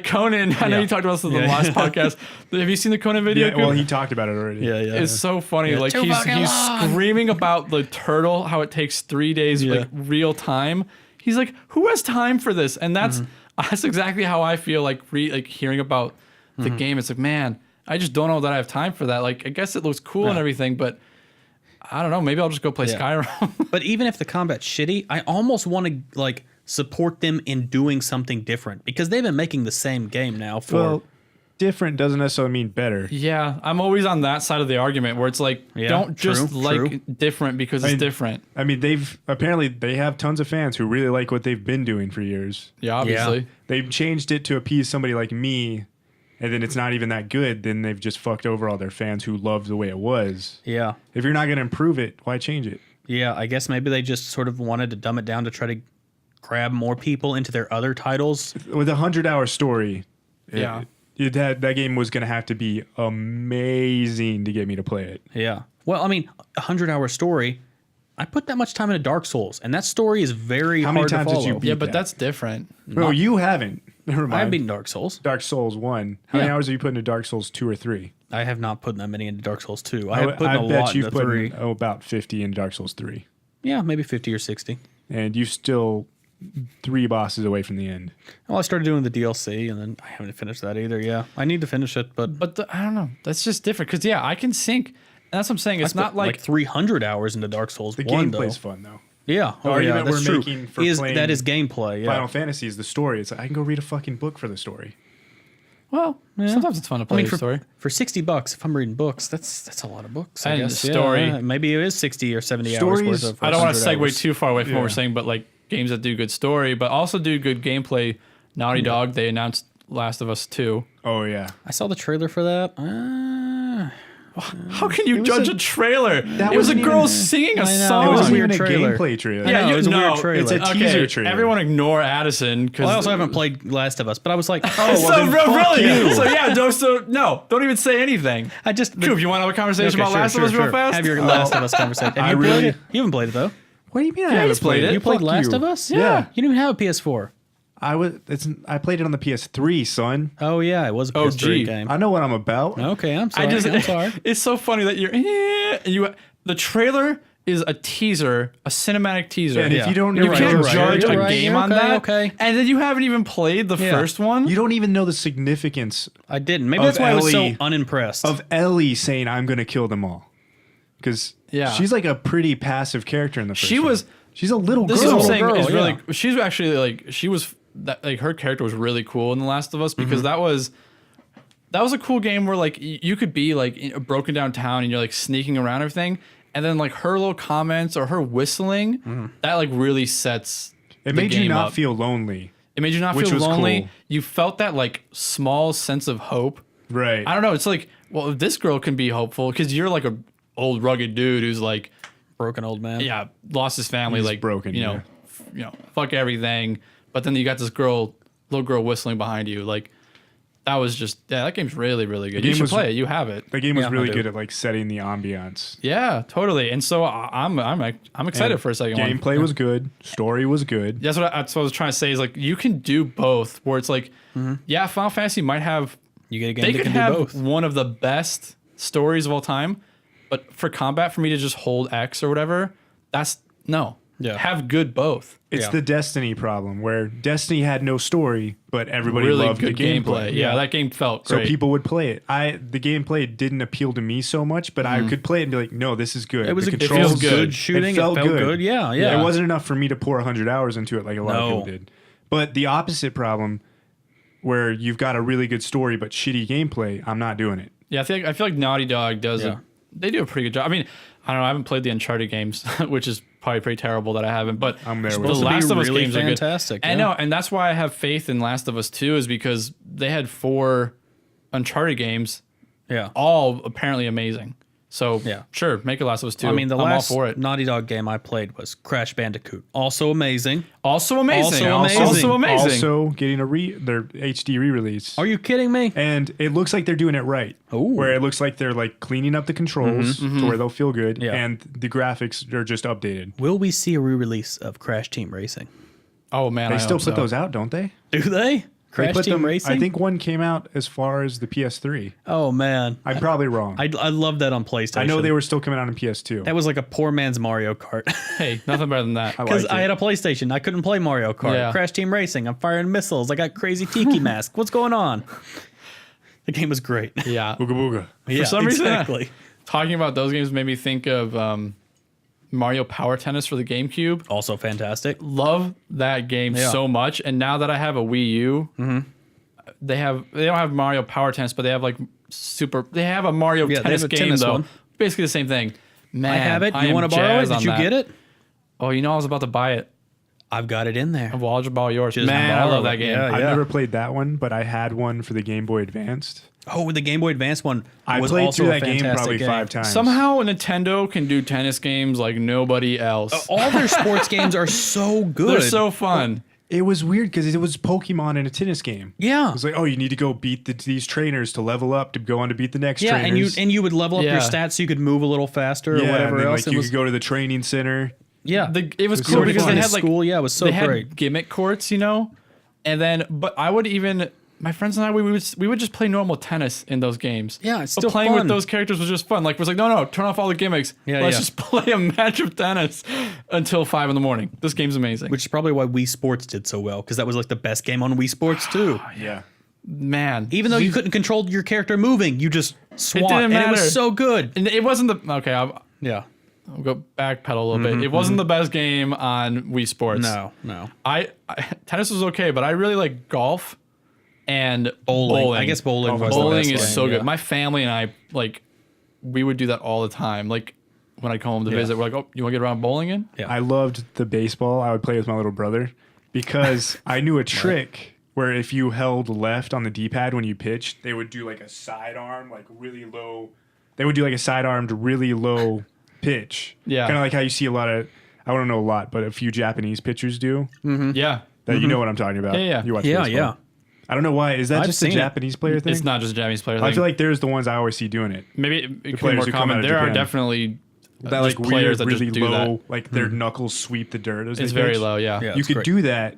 Conan, I know Yeah. you talked about this in the Yeah. last podcast. Have you seen the Conan video? Yeah, well, he talked about it already. Yeah, yeah. It's so funny. Yeah, too He's fucking long. screaming about the turtle, how it takes 3 days, Yeah. real time. He's like, who has time for this? And that's That's exactly how I feel like hearing about the game. It's like, man, I just don't know that I have time for that. Like, I guess it looks cool and everything, but I don't know. Maybe I'll just go play Skyrim. But even if the combat's shitty, I almost want to like support them in doing something different because they've been making the same game now for. Well, different doesn't necessarily mean better. Yeah, I'm always on that side of the argument where it's like, don't just true. different because it's different. I mean, they have tons of fans who really like what they've been doing for years. Yeah, obviously. Yeah. They've changed it to appease somebody like me, and then it's not even that good. Then they've just fucked over all their fans who loved the way it was. Yeah. If you're not going to improve it, why change it? Yeah, I guess maybe they just sort of wanted to dumb it down to try to grab more people into their other titles. With a 100-hour story, Yeah. that game was going to have to be amazing to get me to play it. Yeah. Well, I mean, 100-hour story. I put that much time into Dark Souls, and that story is very How many hard times to did follow. you beat Yeah, but that? that's different. No, you haven't. Never mind. I've beaten Dark Souls. Dark Souls 1. How many Yeah. hours have you put into Dark Souls 2 or 3? I have not put that many into Dark Souls 2. I have put I a bet lot you've into put 3. about 50 in Dark Souls 3. Yeah, maybe 50 or 60. And you still 3 bosses away from the end. Well, I started doing the DLC, and then I haven't finished that either. Yeah, I need to finish it, but I don't know. That's just different because I can sync. And that's what I'm saying. It's not like 300 hours into Dark Souls The 1, gameplay's though. fun, though. Yeah, The yeah, argument that's we're true. making for playing that is gameplay. Yeah, Final Fantasy is the story. It's like, I can go read a fucking book for the story. well, sometimes it's fun to play a story. for $60, if I'm reading books, that's a lot of books. I And guess the story. Yeah, maybe it is 60 or 70 Stories- hours worth of. I don't want to 100 segue hours. too far away from what Yeah. we're saying, but like games that do good story, but also do good gameplay. Naughty Dog, they announced Last of Us 2. Oh, yeah. I saw the trailer for that. How can you was judge a- a trailer? It was a wasn't girl even- singing a I know, song. It wasn't weird even a trailer. gameplay trailer. I know, it was a weird trailer. It's a teaser trailer. Everyone ignore Addison because Well, I also haven't played Last of Us, but I was like, well, so then fuck really, you. so yeah, don't even say anything. I just. Dude, if you want to have a conversation about Last of Us real fast, Have your Last of Us conversation. Have I you played really- it? You haven't played it though. What do you mean I he's haven't played played it. it? You played Fuck Last you. of Us? Yeah. You didn't even have a PS4. I played it on the PS3, son. Oh yeah, it was a Oh, PS3 gee. game. I know what I'm about. Okay, I'm sorry. I'm sorry. It's so funny that the trailer is a teaser, a cinematic teaser. And if Yeah. you don't know you You're can't right, you're right, judge you're a right, game you're on okay, that, okay. and then you haven't even played the Yeah. first one. You don't even know the significance I didn't. Maybe Of that's why I was so Ellie- unimpressed. of Ellie saying, I'm going to kill them all. Because Yeah. she's like a pretty passive character in the first She one. was- She's a little This girl. is what I'm Little saying. girl, Is really yeah. she's actually like she was that like her character was really cool in The Last of Us because that was a cool game where like you could be like in a broken down town and you're like sneaking around everything, and then like her little comments or her whistling that like really sets. It the made you game not up. feel lonely. It made you not which feel was lonely. cool. You felt that like small sense of hope. Right. I don't know. It's like, well, if this girl can be hopeful because you're like a old rugged dude who's like, Broken old man. yeah, lost his family, He's like broken, you know, yeah. fuck everything. But then you got this little girl whistling behind you. Like that was just, that game's really, really good. You game should was- play it. You have it. The game was Yeah, I really do. good at like setting the ambiance. Yeah, totally. And so I'm excited And for a second one. Gameplay was good. Story was good. That's what I was trying to say is like you can do both. Where it's like, yeah, Final Fantasy might have. You get a game They that could can do have both. one of the best stories of all time, but for combat, for me to just hold X or whatever, that's no. Yeah. Have good both. It's Yeah. the Destiny problem where Destiny had no story, but everybody Really loved good the gameplay. Yeah, that game felt So great. people would play it. The gameplay didn't appeal to me so much, but I could play it and be like, no, this is good. It was the a controls feels good. shooting. It felt good. Yeah, yeah. It wasn't enough for me to pour 100 hours into it like a lot of No. people did. But the opposite problem, where you've got a really good story but shitty gameplay, I'm not doing it. Yeah, I feel like Naughty Dog does Yeah. they do a pretty good job. I mean, I don't know, I haven't played the Uncharted games, which is probably pretty terrible that I haven't, but I'm there the with you. Last of Us really games are good. fantastic, I yeah. know, and that's why I have faith in Last of Us 2 is because they had 4 Uncharted games, Yeah. all apparently amazing. So Yeah. sure, make a Last of Us 2. I mean, the I'm last all for it. Naughty Dog game I played was Crash Bandicoot. Also amazing. Also amazing. Also amazing. Also amazing. Also getting their HD re-release. Are you kidding me? And it looks like they're doing it right. Ooh. Where it looks like they're like cleaning up the controls to where they'll feel good. Yeah. And the graphics are just updated. Will we see a re-release of Crash Team Racing? Oh man, They I still hope put so. those out, don't they? Do they? They Crash put Team them- Racing. I think one came out as far as the PS3. Oh man, I'm probably wrong. I love that on PlayStation. I know they were still coming out on PS2. That was like a poor man's Mario Kart. Hey, nothing better than that. I Because like I it. had a PlayStation, I couldn't play Mario Kart. Yeah. Crash Team Racing, I'm firing missiles. I got crazy tiki mask. What's going on? The game was great. Yeah. Booga booga. Yeah, some reason, exactly. Talking about those games made me think of Mario Power Tennis for the GameCube. Also fantastic. Love that game Yeah. so much. And now that I have a Wii U, they don't have Mario Power Tennis, but they have like they have a Mario Yeah, they Tennis have a game tennis though. one. Basically the same thing. Man, I have it. I You am want to borrow it? jazzed Did on you that. get it? Oh, you know I was about to buy it. I've got it in there. Well, I'll just borrow yours. Just Man, I borrow love it. that game. Yeah, I've never played that one, but I had one for the Game Boy Advanced. Oh, the Game Boy Advance one I was played also through a that game fantastic probably game. 5 times. Somehow Nintendo can do tennis games like nobody else. All their sports games are so good. They're so fun. It was weird because it was Pokemon in a tennis game. Yeah. It was like, oh, you need to go beat these trainers to level up to go on to beat the next Yeah, trainers. and you would level up your Yeah. stats so you could move a little faster or yeah, whatever and then, else. like you could go to the training center. Yeah, It was It was cool so because fun. they had like school. Yeah, it was so they had great. gimmick courts, you know, and then but I would even my friends and I we would just play normal tennis in those games. Yeah, it's but still playing fun. with those characters was just fun. Like it was like no, turn off all the gimmicks. Yeah, Let's yeah. just play a match of tennis until 5 a.m. This game's amazing. Which is probably why Wii Sports did so well because that was like the best game on Wii Sports too. Yeah. Man, Even though you couldn't control your character moving, you just swat, didn't and it matter. was so good. and it wasn't the okay. Yeah. I'll go backpedal a little bit. It wasn't the best game on Wii Sports. No. I tennis was okay, but I really like golf and Bowling. I guess bowling was the Bowling best is game, so yeah. good. My family and I we would do that all the time. Like when I come home to visit, we're like, "Oh, you want to get around bowling in?" Yeah. I loved the baseball. I would play with my little brother because I knew a trick where if you held left on the D-pad when you pitched, they would do like a sidearm, like really low. They would do like a sidearmed, really low pitch. Yeah. Kind of like how you see a lot of, I don't know a lot, but a few Japanese pitchers do. Yeah, That you know what I'm talking about. Yeah, yeah. You watch Yeah, baseball. yeah. I don't know why. Is that I've just a seen it. Japanese player thing? it's not just a Japanese player thing. I feel like there's the ones I always see doing it. maybe it could be players more who come common. out of There are Japan. definitely That just like players weird, that really just do low, that. like their knuckles sweep the dirt as It's they very pitch. low. Yeah. Yeah. You It's could great. do that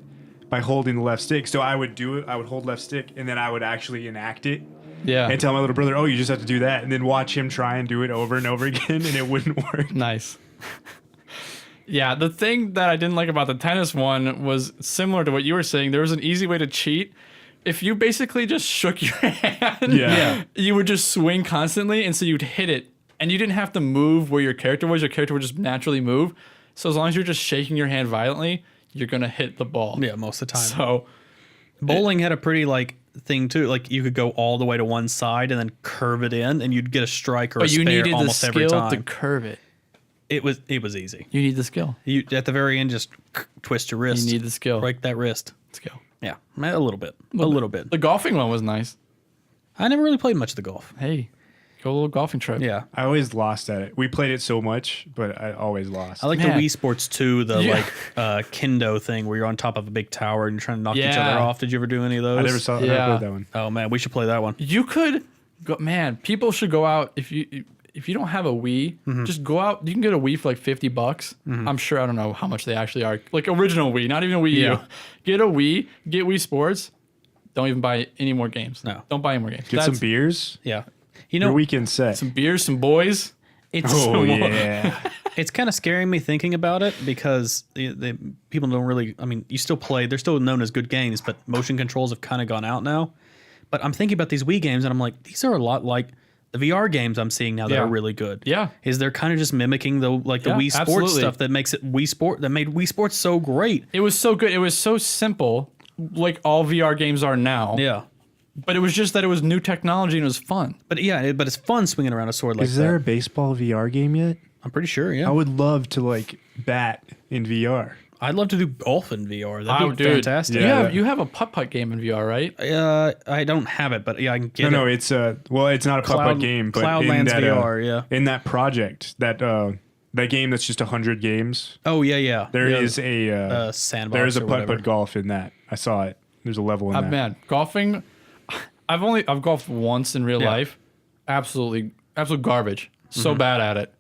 by holding the left stick. So I would do it. I would hold left stick, and then I would actually enact it Yeah. and tell my little brother, "Oh, you just have to do that," and then watch him try and do it over and over again, and it wouldn't work. Nice. Yeah, the thing that I didn't like about the tennis one was similar to what you were saying. There was an easy way to cheat. If you basically just shook your hand, Yeah. you would just swing constantly, and so you'd hit it, and you didn't have to move where your character was. Your character would just naturally move. So as long as you're just shaking your hand violently, you're gonna hit the ball. Yeah, most of the time. So Bowling had a pretty like thing too. Like you could go all the way to one side and then curve it in, and you'd get a strike or a but you spare needed the almost every skill to time. curve it. It was easy. You need the skill. You at the very end just twist your wrist. You need the skill. break that wrist. Skill. Yeah, a little bit. A little bit. The golfing one was nice. I never really played much of the golf. Hey, go a little golfing trip. Yeah. I always lost at it. We played it so much, but I always lost. I like Man. the Wii Sports 2, the Yeah. like kendo thing where you're on top of a big tower and you're trying to knock each Yeah. other off. Did you ever do any of those? I never saw. I Yeah. never played that one. Oh man, we should play that one. You could go, man. People should go out if you don't have a Wii, just go out. You can get a Wii for like $50. I'm sure. I don't know how much they actually are. Like original Wii, not even a Wii U. Yeah. Get a Wii. Get Wii Sports. Don't even buy any more games. No. Don't buy any more games. Get some beers. Yeah. You Your know, weekend set. some beers, some boys. it's Oh yeah. it's kind of scaring me thinking about it because the people don't really. I mean, you still play. They're still known as good games, but motion controls have kind of gone out now. But I'm thinking about these Wii games, and I'm like, these are a lot like the VR games I'm seeing now that Yeah. are really good. Yeah. Is they're kind of just mimicking the Yeah, Wii Sports absolutely. stuff that makes it Wii Sport that made Wii Sports so great. It was so good. It was so simple, like all VR games are now. Yeah. But it was just that it was new technology and it was fun. But yeah, but it's fun swinging around a sword like Is there that. a baseball VR game yet? I'm pretty sure. Yeah. I would love to like bat in VR. I'd love to do golf in VR. That'd be Dude, fantastic. Yeah. You have a putt-putt game in VR, right? I don't have it, but yeah, I can get No, it. it's well, it's not a putt-putt game, but in Cloudlands that, VR, yeah. in that project, that game that's just 100 games, Oh yeah, yeah. there yeah. is a sandbox. there is a or whatever. putt-putt golf in that. I saw it. There's a level in that. Man, golfing. I've golfed once in real Yeah. life. Absolute garbage. So bad at it.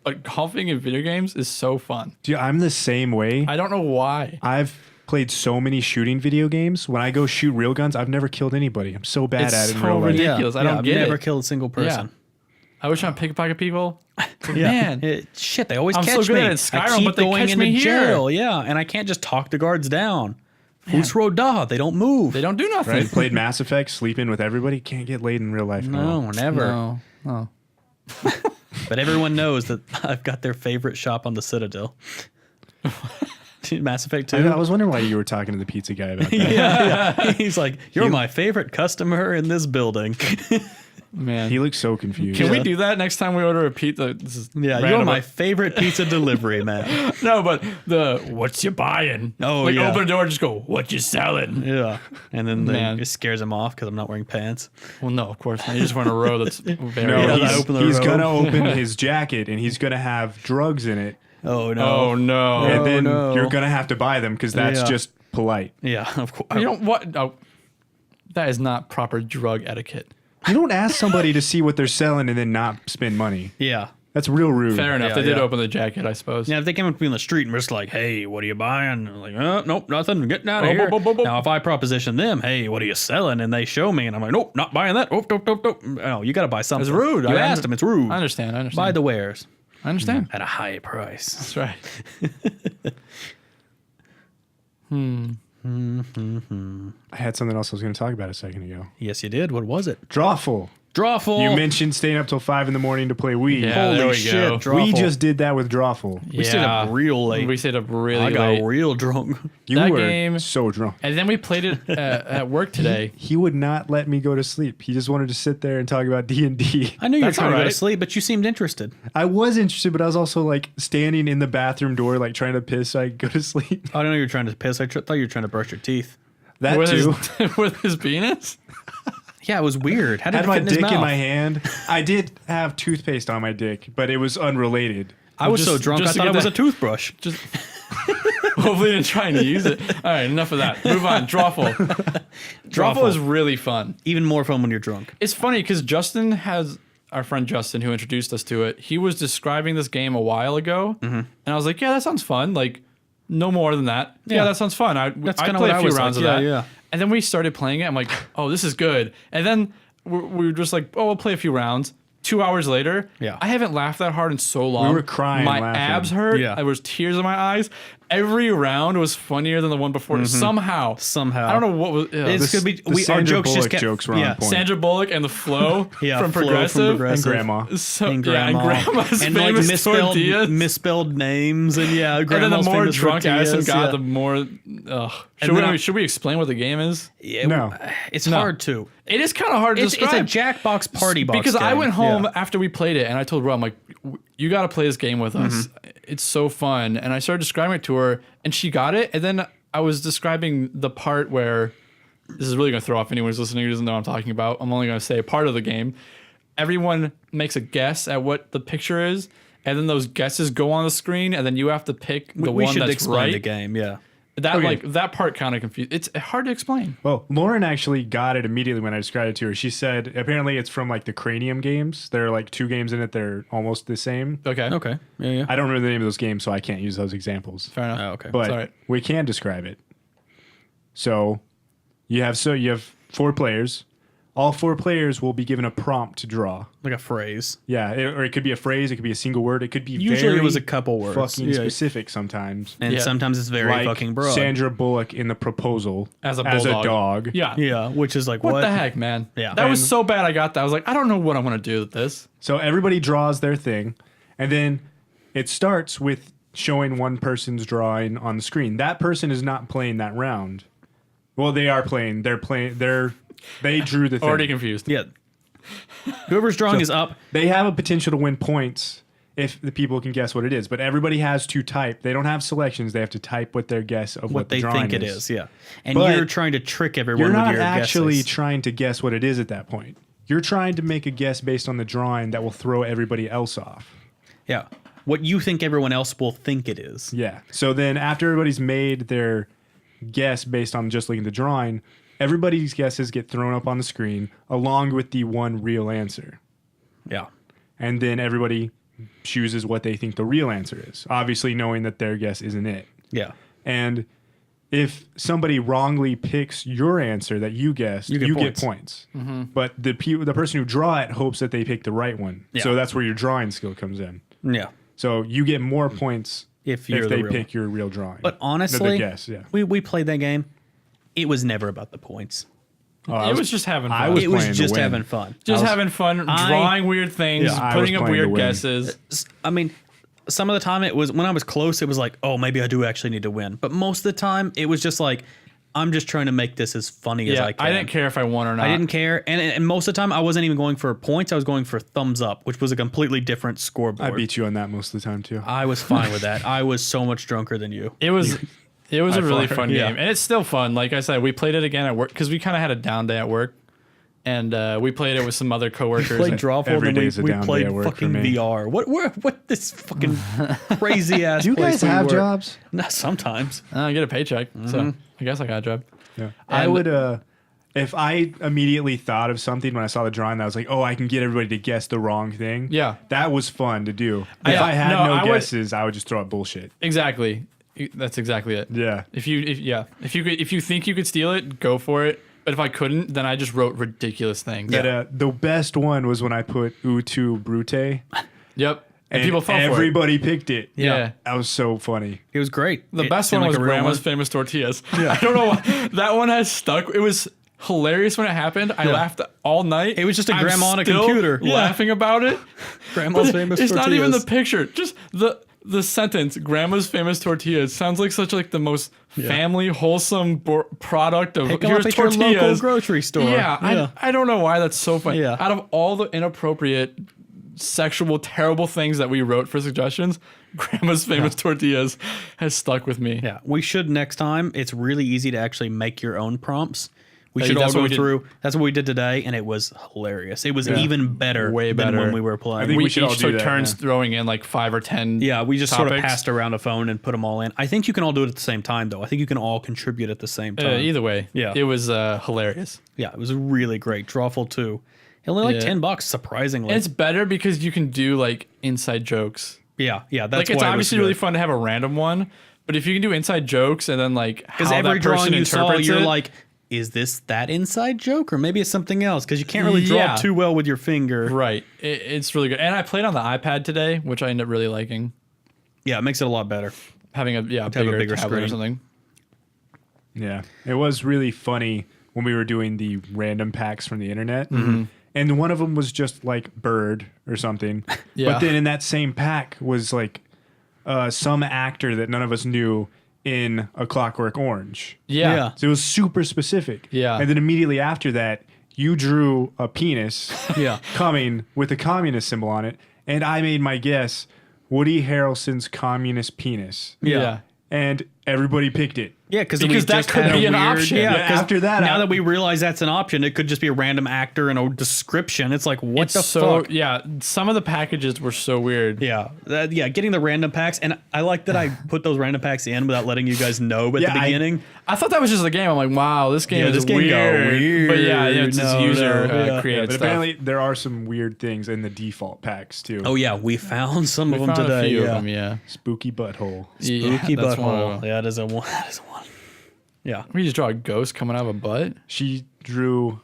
But golfing in video games is so fun. Dude, I'm the same way. I don't know why. I've played so many shooting video games. When I go shoot real guns, I've never killed anybody. I'm so bad It's at it in so real life. ridiculous. I don't I've get never it. killed a single person. I wish I'm pickpocket people. Yeah. Man, Shit, they always I'm catch so good me. at Skyrim, I keep but they going catch into me here. jail. Yeah, and I can't just talk the guards down. Fusroda, they don't move. they don't do nothing. Right? Played Mass Effect, sleeping with everybody. Can't get laid in real life. No, never. No. But everyone knows that I've got their favorite shop on the Citadel. Mass Effect 2. I was wondering why you were talking to the pizza guy about that. yeah. He's like, you're my favorite customer in this building. Man. He looks so confused. Can we do that next time we order a pizza? This is Yeah, you're random, my favorite pizza delivery man. No, but what's you buying? Oh, like yeah. open the door, just go, what you selling? Yeah. And then Man. it scares him off because I'm not wearing pants. Well, no, of course not. You just want a row that's very No, Yeah, he's, open the he's robe. gonna open his jacket and he's gonna have drugs in it, Oh, no. Oh no. and then no. you're gonna have to buy them because that's Yeah. just polite. Yeah, of course. You don't what? Oh, that is not proper drug etiquette. You don't ask somebody to see what they're selling and then not spend money. Yeah. That's real rude. Fair enough. Yeah, They did yeah. open the jacket, I suppose. Yeah, if they came up to me on the street and were just like, hey, what are you buying? I'm like, nope, nothing. Getting out of Oh, here. bo- bo- bo- bo- Now, if I proposition them, hey, what are you selling? And they show me, and I'm like, nope, not buying that. Oh, nope. No, you got to buy something. It's rude. You I asked them. It's rude. I understand. Buy the wares I understand. at a high price. That's right. I had something else I was going to talk about a second ago. Yes, you did. What was it? Drawful. Drawful. You mentioned staying up till 5 in the morning to play Wii. Yeah, Holy there we shit, go. Drawful. We just did that with Drawful. We stayed up real late. We stayed up really I got late. real drunk. You That were game- so drunk. And then we played it at work today. He would not let me go to sleep. He just wanted to sit there and talk about D&D. I knew you were That's trying to go to alright. sleep, but you seemed interested. I was interested, but I was also like standing in the bathroom door, like trying to piss so I could go to sleep. I didn't know you were trying to piss. I thought you were trying to brush your teeth. That with too. His, with his penis? Yeah, it was weird. How did I it had my fit in his dick in mouth? my hand. I did have toothpaste on my dick, but it was unrelated. I was so Just- drunk I just to thought get it was that- a toothbrush. Just hopefully didn't trying to use it. All right, enough of that. Move on. Drawful. Drawful is really fun. Even more fun when you're drunk. It's funny because Justin has our friend Justin who introduced us to it. He was describing this game a while ago, and I was like, "Yeah, that sounds fun. Like, no more than that. Yeah, Yeah. that sounds fun. I'd kinda play what a I few was rounds like. of that. Yeah. And then we started playing it. I'm like, oh, this is good. And then we were just like, oh, we'll play a few rounds. 2 hours later, Yeah. I haven't laughed that hard in so long. We were crying My laughing. abs hurt. Yeah. There was tears in my eyes. Every round was funnier than the one before. Somehow. I don't know what was. Yeah. It's could be The our Sandra jokes just Bullock kept jokes were on yeah. point. Sandra Bullock and the flow Yeah, from Flo Progressive. And Grandma. So, and yeah, and grandma's and like famous misspelled tortillas. misspelled names and yeah, And then grandma's the more famous drunk Addison tortillas, got, yeah. the more. And then Should we explain what the game is? Yeah, No. it's hard to. It is kind of hard to It's a describe. Jackbox party box because I game. went home Yeah. after we played it and I told Ro, I'm like, you got to play this game with us. It's so fun. And I started describing it to her and she got it. And then I was describing the part where this is really going to throw off anyone who's listening who doesn't know what I'm talking about. I'm only going to say a part of the game. Everyone makes a guess at what the picture is. And then those guesses go on the screen and then you have to pick the we one should that's explain right. the game. Yeah, That Okay. like that part kind of confused. It's hard to explain. Well, Lauren actually got it immediately when I described it to her. She said apparently it's from like the Cranium games. There are like 2 games in it. They're almost the same. Okay. okay, yeah. I don't remember the name of those games, so I can't use those examples. Fair enough. Oh, okay. But It's all right. we can describe it. So you have 4 players. All 4 players will be given a prompt to draw. Like a phrase. Yeah, or it could be a phrase. It could be a single word. It could be Usually very it was a couple words. fucking Yeah. specific sometimes. And Yeah. sometimes it's very Like fucking broad. Sandra Bullock in The Proposal As a bulldog. dog. Yeah. Yeah, which is like What the heck, man? Yeah. That was And- so bad I got that. I was like, I don't know what I'm going to do with this. So everybody draws their thing, and then it starts with showing one person's drawing on the screen. That person is not playing that round. Well, they are playing. They drew the thing. Already confused. Yeah. Whoever's drawing is up. They have a potential to win points if the people can guess what it is. But everybody has to type. They don't have selections. They have to type what their guess of what, What the they drawing think it is, yeah. And But you're trying to trick everyone You're with not your actually guesses. trying to guess what it is at that point. You're trying to make a guess based on the drawing that will throw everybody else off. Yeah. What you think everyone else will think it is. Yeah. So then after everybody's made their guess based on just looking at the drawing, everybody's guesses get thrown up on the screen along with the one real answer. Yeah. And then everybody chooses what they think the real answer is, obviously knowing that their guess isn't it. Yeah. And if somebody wrongly picks your answer that you guessed, you get points. But the person who draw it hopes that they pick the right one. Yeah. So that's where your drawing skill comes in. Yeah. So you get more points If they pick your real drawing. But honestly, the guess, yeah. we played that game. It was never about the points. It was just having fun. was It was playing to just win. having fun. just having fun, drawing weird things, Yeah, I putting was up playing to weird win. guesses. I mean, some of the time it was when I was close, it was like, oh, maybe I do actually need to win. But most of the time, it was just like, I'm just trying to make this as funny as Yeah, I can. I didn't care if I won or not. I didn't care, and most of the time, I wasn't even going for points. I was going for thumbs up, which was a completely different scoreboard. I beat you on that most of the time too. I was fine with that. I was so much drunker than you. It was a really far. fun Yeah. game, and it's still fun. Like I said, we played it again at work because we kind of had a down day at work, and we played it with some other coworkers. Played and- Drawful, Every then day's a we down day played at work for fucking me. VR. What this fucking crazy ass? Do you place guys we have work? jobs? No, sometimes. I get a paycheck, so Mm-hmm. I guess I got a job. Yeah. I And- would if I immediately thought of something when I saw the drawing that was like, oh, I can get everybody to guess the wrong thing. Yeah. That was fun to do. I- If I had no, no, I would- guesses, I would just throw out bullshit. Exactly. That's exactly it. Yeah. If you think you could steal it, go for it. But if I couldn't, then I just wrote ridiculous things. That the best one was when I put Utu Brute. Yep. And And people fell for it. everybody picked it. Yeah. That was so funny. It was great. The It best seemed one like was a real Grandma's one. Famous Tortillas. I don't know why. That one has stuck. It was hilarious when it happened. I laughed all night. It was just a I'm grandma on a still computer. Yeah. laughing about it. Grandma's But Famous it's not even the Tortillas. picture. Just the sentence, Grandma's Famous Tortillas, sounds like such like the most family wholesome product of Pick 'em here's up at your tortillas. local grocery store. Yeah, I don't know why that's so funny. Yeah. Out of all the inappropriate, sexual, terrible things that we wrote for suggestions, Grandma's Famous Tortillas has stuck with me. Yeah, we should next time. It's really easy to actually make your own prompts. We Hey, should all that's what go we did. through. That's what we did today, and it was hilarious. It was even better, Way than better. when we were playing. I think We we should all each do took that, turns yeah. throwing in like 5 or 10. Yeah, we just sort of topics. passed around a phone and put them all in. I think you can all do it at the same time, though. I think you can all contribute at the same time. Either way, Yeah. it was hilarious. Yeah, it was really great. Drawful too. Only like Yeah. $10, surprisingly. And it's better because you can do like inside jokes. yeah, that's Like it's why obviously really fun to have a random one, but if you can do inside jokes and then like how because every that person drawing you saw, interprets you're it, like, is this that inside joke, or maybe it's something else? Because you can't really draw Yeah. too well with your finger. right, it's really good. And I played on the iPad today, which I ended up really liking. Yeah, it makes it a lot better. Having a have a bigger bigger tablet or screen. something. Yeah. It was really funny when we were doing the random packs from the internet. Mm-hmm. And one of them was just like bird or something. Yeah. But then in that same pack was like some actor that none of us knew in A Clockwork Orange. Yeah. Yeah. So it was super specific. Yeah. And then immediately after that, you drew a penis Yeah. coming with a communist symbol on it. And I made my guess, Woody Harrelson's communist penis. Yeah. And everybody picked it. Yeah, because that could be an option. Yeah, Yeah, 'cause after that, now that we realize that's an option, it could just be a random actor and a description. It's like, what It's the so fuck? yeah. Some of the packages were so weird. Yeah, getting the random packs, and I like that I put those random packs in without letting you guys know at Yeah, the beginning. I thought that was just a game. I'm like, wow, this game Yeah, is this game got weird. But yeah, it's weird. No, user no, yeah. created But stuff. apparently there are some weird things in the default packs too. Oh yeah, we found some we of them found today. a few yeah. of them. Yeah. Spooky butthole. Spooky that's one of butthole. them. Yeah, that is a one. That is a one. Yeah. We just draw a ghost coming out of a butt. She drew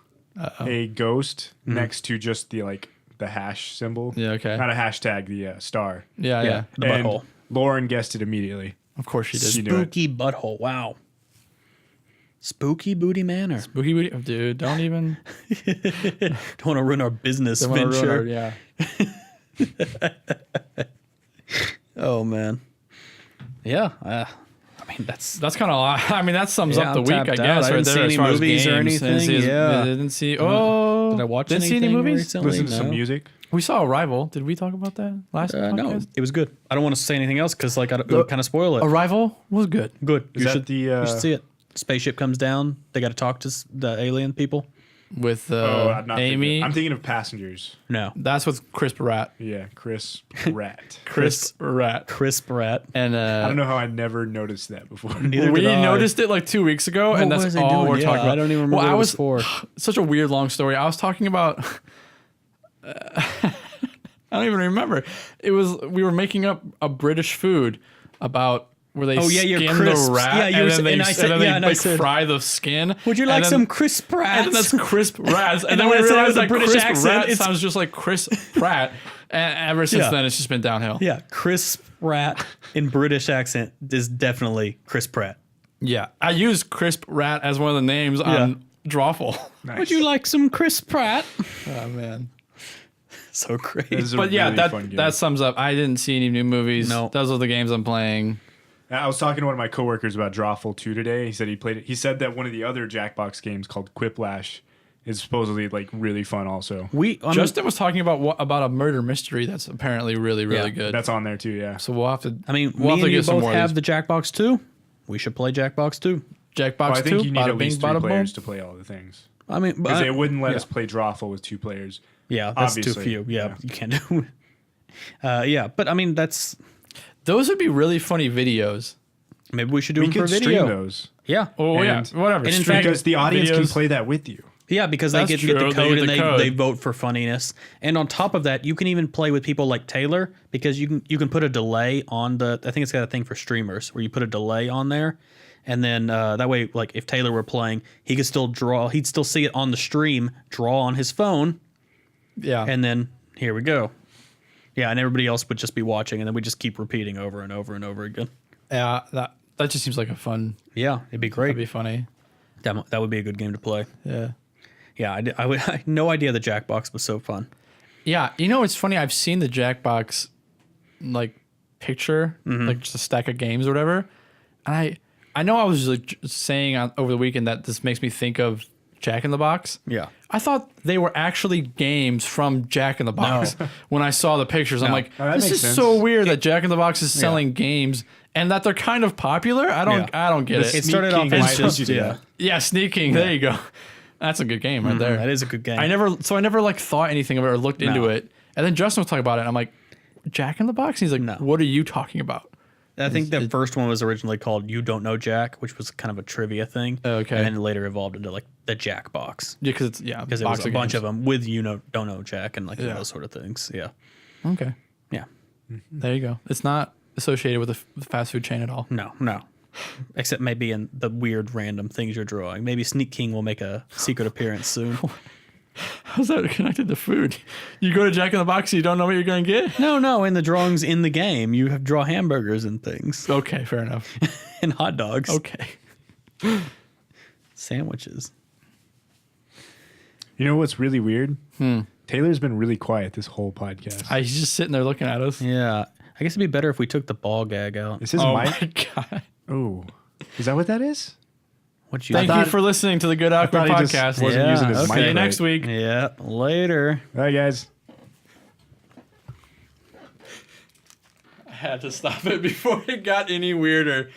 a ghost next to just the hash symbol. Yeah, okay. Not a hashtag, the star. Yeah, Yeah. yeah. The And butthole. Lauren guessed it immediately. Of course she did. She knew it. Spooky butthole. Wow. Spooky Booty Manor. Spooky booty. Oh, dude, don't even. Don't want to ruin our business Don't wanna ruin venture. our- yeah. Oh man. Yeah. I mean that's That's kind of. I mean, that sums Yeah, up the I'm week, I tapped guess. out. I Right didn't see there, any as far as movies or games. anything. Yeah. Didn't see. Oh, Did I watch Didn't see anything any movies. recently? Listen to some No. music. We saw Arrival. Did we talk about that last? No, podcast? it was good. I don't want to say anything else because it would kind of spoil it. Arrival was good. Good. Is that the, you should see it. Spaceship comes down. They got to talk to the alien people. With I'm not Amy. Thinking, I'm thinking of Passengers. No. That's with Chris Pratt. Yeah, Chris Pratt. Chris Pratt. Crisp rat. And I don't know how I never noticed that before. Neither we did I. noticed it like 2 weeks ago, and What that's was I all doing? we're Yeah, talking about. I don't even remember Well, what I it was was for. such a weird long story. I was talking about. I don't even remember. We were making up a British food about where they Oh, yeah, your skin crisps. the rat Yeah, you and were then s- they, and I said- and then yeah, they and I like said, fry the skin. Would you And like then- some crisp And rats? then that's crisp rats. And then when we I said it realized with a that British crisp accent, rat it's- sounds just like Chris Pratt. And ever since Yeah. then, it's just been downhill. Yeah, crisp rat in British accent is definitely Chris Pratt. Yeah. I used crisp rat as one of the names on Drawful. Nice. Would you like some Chris Pratt? Oh, man. So great. This is a But yeah, really fun game. that sums up. I didn't see any new movies. No. Those are the games I'm playing. I was talking to one of my coworkers about Drawful 2 today. He said he played it. He said that one of the other Jackbox games called Quiplash is supposedly like really fun also. Justin was talking about a murder mystery that's apparently really good. That's on there too, yeah. So we'll have to. I mean, we'll me have to and you get some both more have of the Jackbox 2. We should play Jackbox 2. Jackbox Well, I think 2. you need Bada at bing, least 3 bada boom. players to play all the things. I mean, Because they but, wouldn't let yeah. us play Drawful with 2 players. yeah, that's too obviously, few. Yeah, yeah. you can't do it. Yeah, but I mean, that's Those would be really funny videos. maybe we should do We them for could video. stream those. Yeah. Oh yeah, And- whatever. and in Stream fact- Because the audience can videos. play that with you. Yeah, because they That's get true. the They code get and the they, code. they vote for funniness. And on top of that, you can even play with people like Taylor because you can put a delay on the. I think it's got a thing for streamers where you put a delay on there, and then that way, like if Taylor were playing, he could still draw. He'd still see it on the stream, draw on his phone, Yeah. and then here we go. Yeah, and everybody else would just be watching, and then we just keep repeating over and over and over again. Yeah. That just seems like a fun. Yeah, it'd be great. That'd be funny. That would be a good game to play. Yeah. Yeah, I had no idea the Jackbox was so fun. Yeah. You know, it's funny. I've seen the Jackbox like picture, like just a stack of games or whatever, and I know I was like saying over the weekend that this makes me think of Jack in the Box. Yeah. I thought they were actually games from Jack in the Box. When I saw the pictures, I'm like, Oh, that this makes is sense. so weird that Jack in the Box is selling games and that they're kind of popular. I don't get it. It started off Sneaking as might just let you do yeah. that. Yeah, sneaking. There you go. That's a good game right there. That is a good game. I never like thought anything of it or looked into No. it. And then Justin was talking about it. And I'm like, Jack in the Box? And he's like, No. what are you talking about? I think the first one was originally called You Don't Know Jack, which was kind of a trivia thing. Okay. And then later evolved into like the Jack Box. Yeah, because Because it was a bunch of them with Don't Know Jack and like Yeah. those sort of things. Yeah. Okay, Yeah. there you go. It's not associated with a fast food chain at all. No. Except maybe in the weird random things you're drawing. Maybe Sneak King will make a secret appearance soon. How's that connected to food? You go to Jack in the Box and you don't know what you're going to get? No, in the drawings in the game, you have draw hamburgers and things Okay, fair enough. and hot dogs, Okay. sandwiches. You know what's really weird? Taylor's been really quiet this whole podcast. He's just sitting there looking at us. Yeah. I guess it'd be better if we took the ball gag out. Is his Oh mic? my God. Oh, is that what that is? What you Thank you thought- for listening to the Good Alchemy thought he just podcast. wasn't Yeah, using his okay. mic See you right. next week. Yeah. Later. All right, guys. I had to stop it before it got any weirder.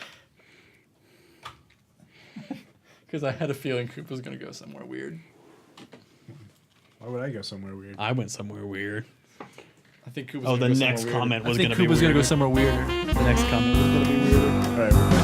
Because I had a feeling Coop was going to go somewhere weird. Why would I go somewhere weird? I went somewhere weird. I think Coop was Oh, gonna the go next somewhere comment weirder. was I think going to be Coop was going to go weirder. somewhere weirder. The next comment was going to be weirder. All right.